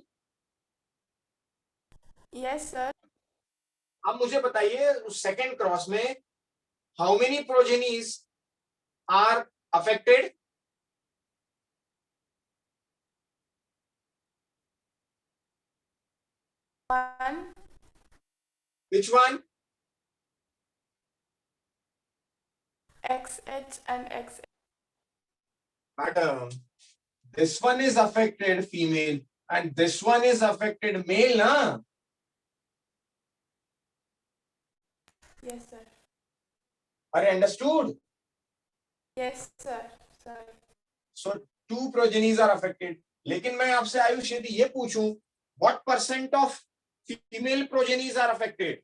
Yes, sir. अब मुझे बताइए उस सेकेंड क्रॉस में how many progenies are affected? One. Which one? XH and XX. Madam, this one is affected female and this one is affected male, na? Yes, sir. Are you understood? Yes, sir. Sorry. So 2 progenies are affected. लेकिन मैं आपसे आयुष यदि ये पूछूं, what percent of female progenies are affected?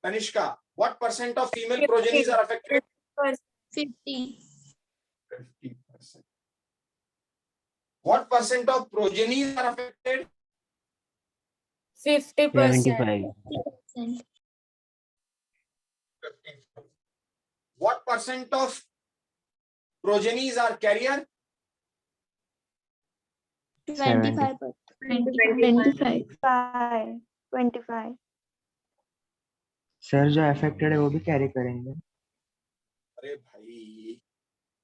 Tanishka, what percent of female progenies are affected? 50. 50%. What percent of progenies are affected? 75. 50%. What percent of progenies are carrier? 25%. 25. Sir जो affected है वो भी कैरी करेंगे? अरे भाई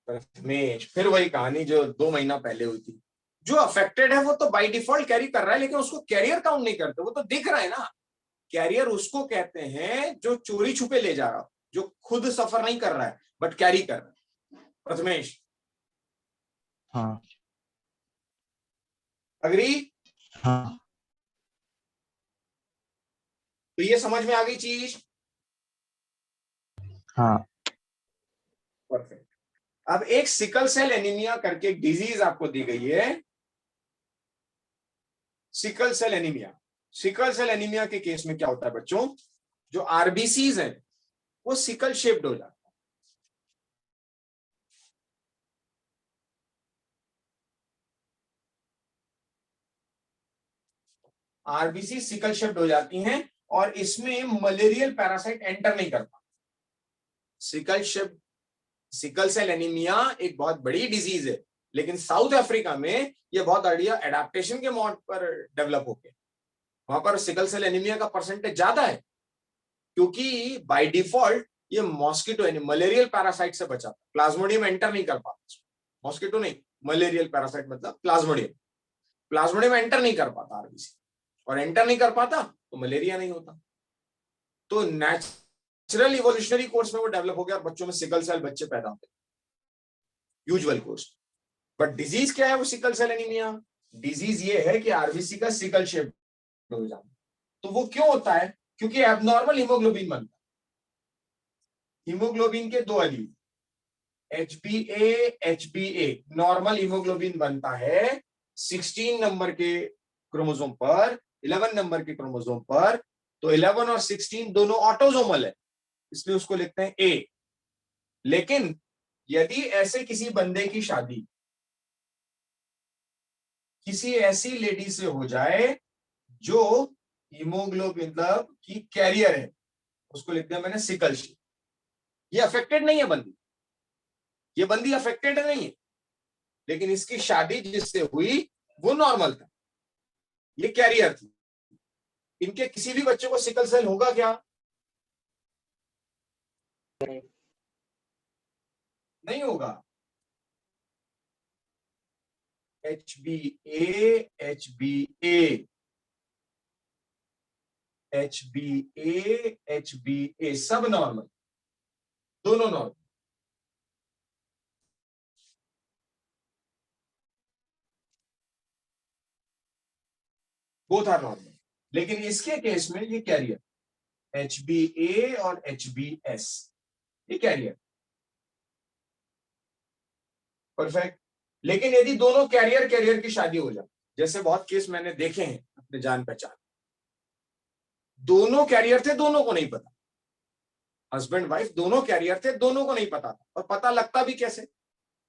प्रथमेश, फिर वही कहानी जो 2 महीना पहले हुई थी। जो अफेक्टेड है वो तो बाय डिफॉल्ट कैरी कर रहा है, लेकिन उसको कैरियर काउंट नहीं करते, वो तो दिख रहा है ना। कैरियर उसको कहते हैं जो चोरी छुपे ले जा रहा हो, जो खुद सफर नहीं कर रहा है बट कैरी कर रहा है। प्रथमेश, हाँ अग्री? हाँ तो ये समझ में आ गई चीज? हाँ परफेक्ट। अब एक सिकल सेल एनीमिया करके एक डिजीज आपको दी गई है, sickle cell anaemia. Sickle cell anaemia के केस में क्या होता है बच्चों, जो आरबीसीज हैं वो सिकल शेप्ड हो जाता है। आरबीसी सिकल शेप्ड हो जाती हैं और इसमें मलेरियल पैरासाइट एंटर नहीं कर पाता। सिकल सेल एनीमिया एक बहुत बड़ी डिजीज है, लेकिन साउथ अफ्रीका में ये बहुत बढ़िया एडाप्टेशन के मोड पर डेवलप हो गया। वहां पर सिकल सेल एनीमिया का परसेंटेज ज्यादा है, क्योंकि बाय डिफॉल्ट ये मॉस्किटो यानी मलेरियल पैरासाइट से बचाता है, प्लाज्मोडियम एंटर नहीं कर पाता। मॉस्किटो नहीं, मलेरियल पैरासाइट मतलब प्लाज्मोडियम एंटर नहीं कर पाता आरबीसी, और एंटर नहीं कर पाता तो मलेरिया नहीं होता। तो नेचुरल इवोल्यूशनरी कोर्स में वो डेवलप हो गया और बच्चों में सिकल सेल बच्चे पैदा होते हैं, यूजुअल कोर्स। बट डिजीज क्या है वो सिकल सेल एनीमिया? डिजीज ये है कि आरबीसी का सिकल शेप हो जाना। तो वो क्यों होता है? क्योंकि एबनॉर्मल हीमोग्लोबिन बनता है। हीमोग्लोबिन के दो एलील HbA नॉर्मल हीमोग्लोबिन बनता है 16 नंबर के क्रोमोसोम पर, 11 नंबर के क्रोमोसोम पर। तो 11 और 16 दोनों ऑटोसोमल है, इसलिए उसको लिखते हैं A। लेकिन यदि ऐसे किसी बंदे की शादी किसी ऐसी लेडी से हो जाए जो हीमोग्लोबिन मतलब की कैरियर है, उसको लिखते हैं मैंने सिकल शेप। ये अफेक्टेड नहीं है बंदी, ये बंदी अफेक्टेड नहीं है, लेकिन इसकी शादी जिससे हुई वो नॉर्मल था, ये कैरियर थी। इनके किसी भी बच्चे को सिकल सेल होगा क्या? नहीं होगा। HbA सब नॉर्मल, दोनों नॉर्मल। बोथ आर नॉर्मल, लेकिन इसके केस में ये कैरियर HbA और HbS, ये कैरियर। परफेक्ट। लेकिन यदि दोनों कैरियर की शादी हो जाए, जैसे बहुत केस मैंने देखे हैं अपने जान पहचान, दोनों कैरियर थे, दोनों को नहीं पता, हस्बैंड वाइफ दोनों कैरियर थे, दोनों को नहीं पता था। और पता लगता भी कैसे?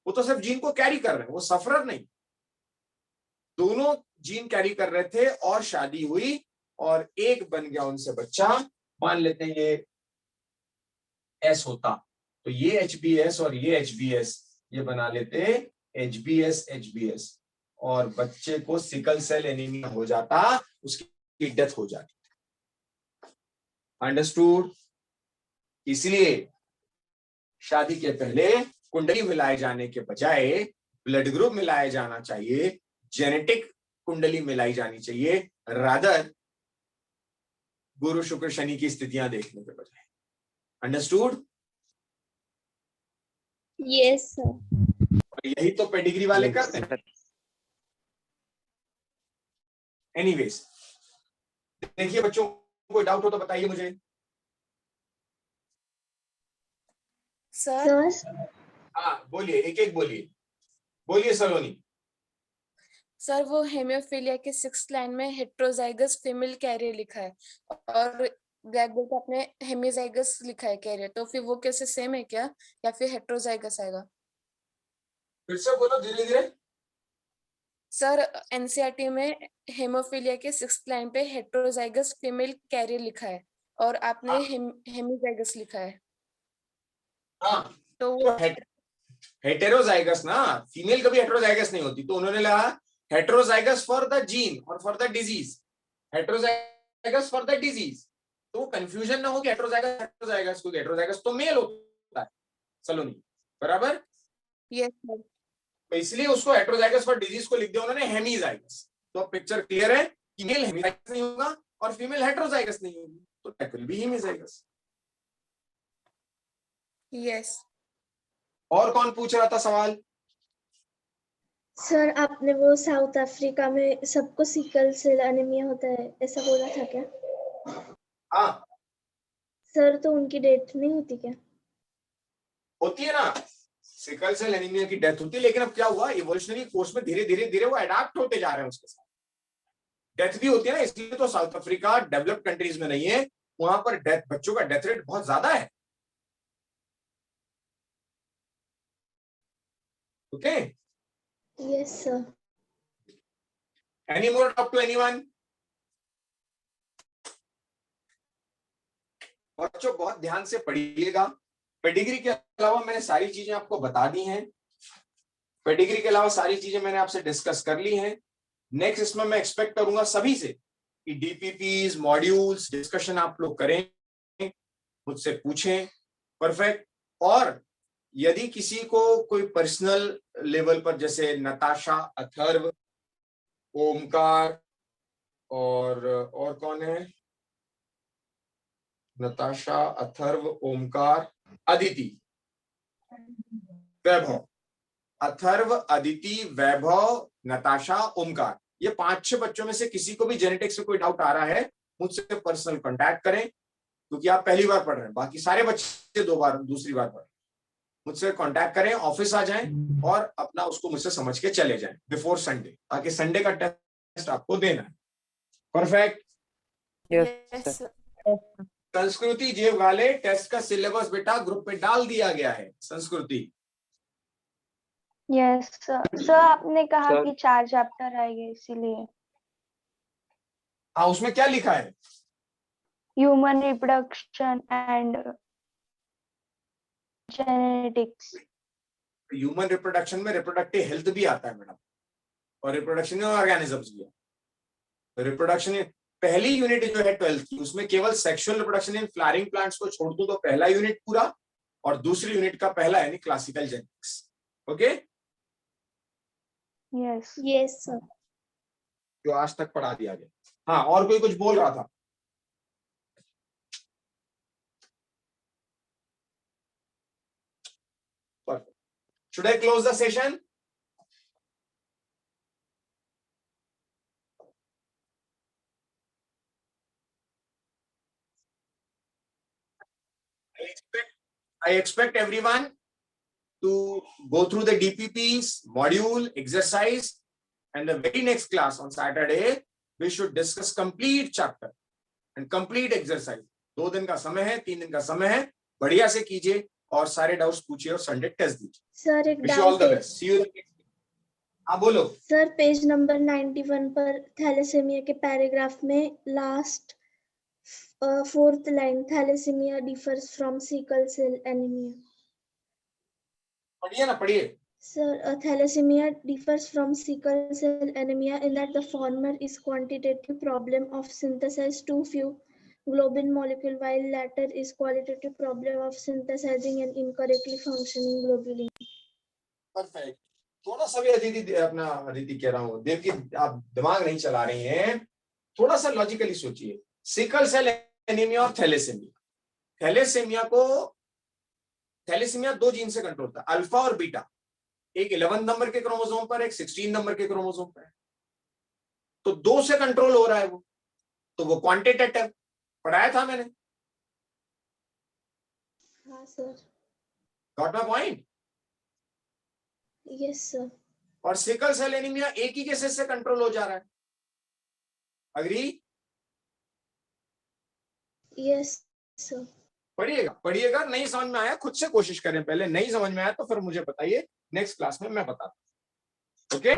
वो तो सिर्फ जीन को कैरी कर रहे हैं, वो सफरर नहीं। दोनों जीन कैरी कर रहे थे और शादी हुई और एक बन गया उनसे बच्चा। मान लेते हैं ये S होता, तो ये HbS और ये HbS, ये बना लेते HbS, और बच्चे को सिकल सेल एनीमिया हो जाता, उसकी डेथ हो जाती। अंडरस्टूड? इसलिए शादी के पहले कुंडली मिलाए जाने के बजाय ब्लड ग्रुप मिलाया जाना चाहिए, जेनेटिक कुंडली मिलाई जानी चाहिए, रादर गुरु शुक्र शनि की स्थितियां देखने के बजाय। अंडरस्टूड? Yes sir. यही तो पेडिग्री वाले करते हैं। एनीवेज, देखिए बच्चों, कोई डाउट हो तो बताइए मुझे। सर सर हाँ बोलिए, एक एक बोलिए सलोनी। सर वो हेमियोफीलिया के 6th लाइन में हेट्रोजाइगस फीमेल कैरियर लिखा है और ब्लैक बोर्ड आपने हेमिजाइगस लिखा है कैरियर, तो फिर वो कैसे सेम है क्या या फिर हेट्रोजाइगस आएगा? फिर से बोलो धीरे धीरे। सर एनसीईआरटी में हेमोफीलिया के 6th लाइन पे हेट्रोजाइगस फीमेल कैरियर लिखा है और आपने हेमिजाइगस लिखा है। हाँ तो हेटेरोजाइगस ना, फीमेल कभी हेटेरोजाइगस नहीं होती, तो उन्होंने लिखा हेटेरोजाइगस फॉर द जीन और for the disease, heterozygous for the disease. तो वो कंफ्यूजन ना हो कि हेटेरोजाइगस, क्योंकि हेटेरोजाइगस तो मेल होता है सलोनी, बराबर? Yes sir. तो इसलिए उसको हेटेरोजाइगस फॉर डिजीज को लिख दिया उन्होंने हेमीजाइगस। तो अब पिक्चर क्लियर है कि मेल हेमीजाइगस नहीं होगा और फीमेल हेटेरोजाइगस नहीं होगी, तो that will be hemizygous. Yes. और कौन पूछ रहा था सवाल? सर आपने वो साउथ अफ्रीका में सबको सिकल सेल एनीमिया होता है ऐसा बोला था क्या? हाँ सर तो उनकी डेथ नहीं होती क्या? होती है ना, सिकल सेल एनीमिया की डेथ होती है, लेकिन अब क्या हुआ, इवोल्यूशनरी कोर्स में धीरे धीरे धीरे वो अडैप्ट होते जा रहे हैं उसके साथ। डेथ भी होती है ना, इसलिए तो साउथ अफ्रीका डेवलप्ड कंट्रीज में नहीं है, वहां पर डेथ, बच्चों का डेथ रेट बहुत ज्यादा है। Okay, yes sir. Any more doubt to anyone? बच्चों बहुत ध्यान से पढ़िएगा। पेडिग्री के अलावा मैंने सारी चीजें आपको बता दी हैं, पेडिग्री के अलावा सारी चीजें मैंने आपसे डिस्कस कर ली हैं। नेक्स्ट इसमें मैं एक्सपेक्ट करूंगा सभी से कि डीपीपीज, मॉड्यूल्स डिस्कशन आप लोग करें, मुझसे पूछें। परफेक्ट। और यदि किसी को कोई पर्सनल लेवल पर, जैसे नताशा, अथर्व, ओमकार और कौन है, नताशा, अथर्व, ओमकार, अदिति, वैभव, अथर्व, अदिति, वैभव, नताशा, ओमकार, ये 5-6 बच्चों में से किसी को भी जेनेटिक्स से कोई डाउट आ रहा है, मुझसे पर्सनल कांटेक्ट करें, क्योंकि आप पहली बार पढ़ रहे हैं, बाकी सारे बच्चे दूसरी बार पढ़ रहे हैं। मुझसे कांटेक्ट करें, ऑफिस आ जाएं और अपना उसको मुझसे समझ के चले जाएं बिफोर संडे, ताकि संडे का टेस्ट आपको देना है। परफेक्ट। Yes sir. संस्कृति जेब वाले टेस्ट का सिलेबस बेटा ग्रुप पे डाल दिया गया है। संस्कृति, यस सर। सर आपने कहा सर। कि 4 चैप्टर आएंगे, इसीलिए हाँ उसमें क्या लिखा है? Human reproduction and genetics. Human reproduction में रिप्रोडक्टिव हेल्थ भी आता है मैडम, और रिप्रोडक्शन में ऑर्गेनिजम्स भी है। रिप्रोडक्शन पहली यूनिट जो है 12th की, उसमें केवल sexual reproduction in flowering plants को छोड़ दूं तो पहला यूनिट पूरा, और दूसरी यूनिट का पहला यानी classical genetics. Okay, yes yes sir. जो आज तक पढ़ा दिया गया। हाँ, और कोई कुछ बोल रहा था? Should I close the session? I expect everyone to go through the DPPs, module, exercise, and the very next class on Saturday, we should discuss complete chapter and complete exercise. 2 दिन का समय है, 3 दिन का समय है, बढ़िया से कीजिए और सारे डाउट्स पूछिए और संडे टेस्ट दीजिए। सर एक Wish you all doubt the है best. See you. हाँ बोलो। सर, पेज नंबर 91 पर थैलेसीमिया के पैराग्राफ में last 4th line, thalassaemia differs from sickle cell anaemia. पढ़िए ना, पढ़िए। Sir, thalassemia differs from sickle cell anemia in that the former is quantitative problem of synthesize too few globin molecule, while latter is qualitative problem of synthesizing an incorrectly functioning globulin. Perfect. थोड़ा सा भी अदिति कह रहा हूँ, देव की आप दिमाग नहीं चला रही हैं, थोड़ा सा लॉजिकली सोचिए। सिकल सेल एनीमिया और थैलेसीमिया, थैलेसीमिया 2 जीन से कंट्रोल होता है, अल्फा और बीटा। एक 11 नंबर के क्रोमोसोम पर, एक 16 नंबर के क्रोमोसोम पर है, तो 2 से कंट्रोल हो रहा है वो, तो वो क्वांटिटेटिव पढ़ाया था मैंने। हाँ sir. Got my point? Yes sir. और सिकल सेल एनीमिया एक ही केसेस से कंट्रोल हो जा रहा है। अग्री? Yes sir. पढ़िएगा। नहीं समझ में आया खुद से कोशिश करें, पहले नहीं समझ में आया तो फिर मुझे बताइए, नेक्स्ट क्लास में मैं बताता हूं। ओके,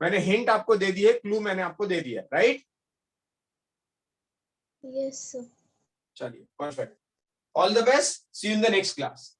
मैंने हिंट आपको दे दी है, क्लू मैंने आपको दे दिया, राइट? Yes sir. चलिए, perfect. All the best, see you in the next class.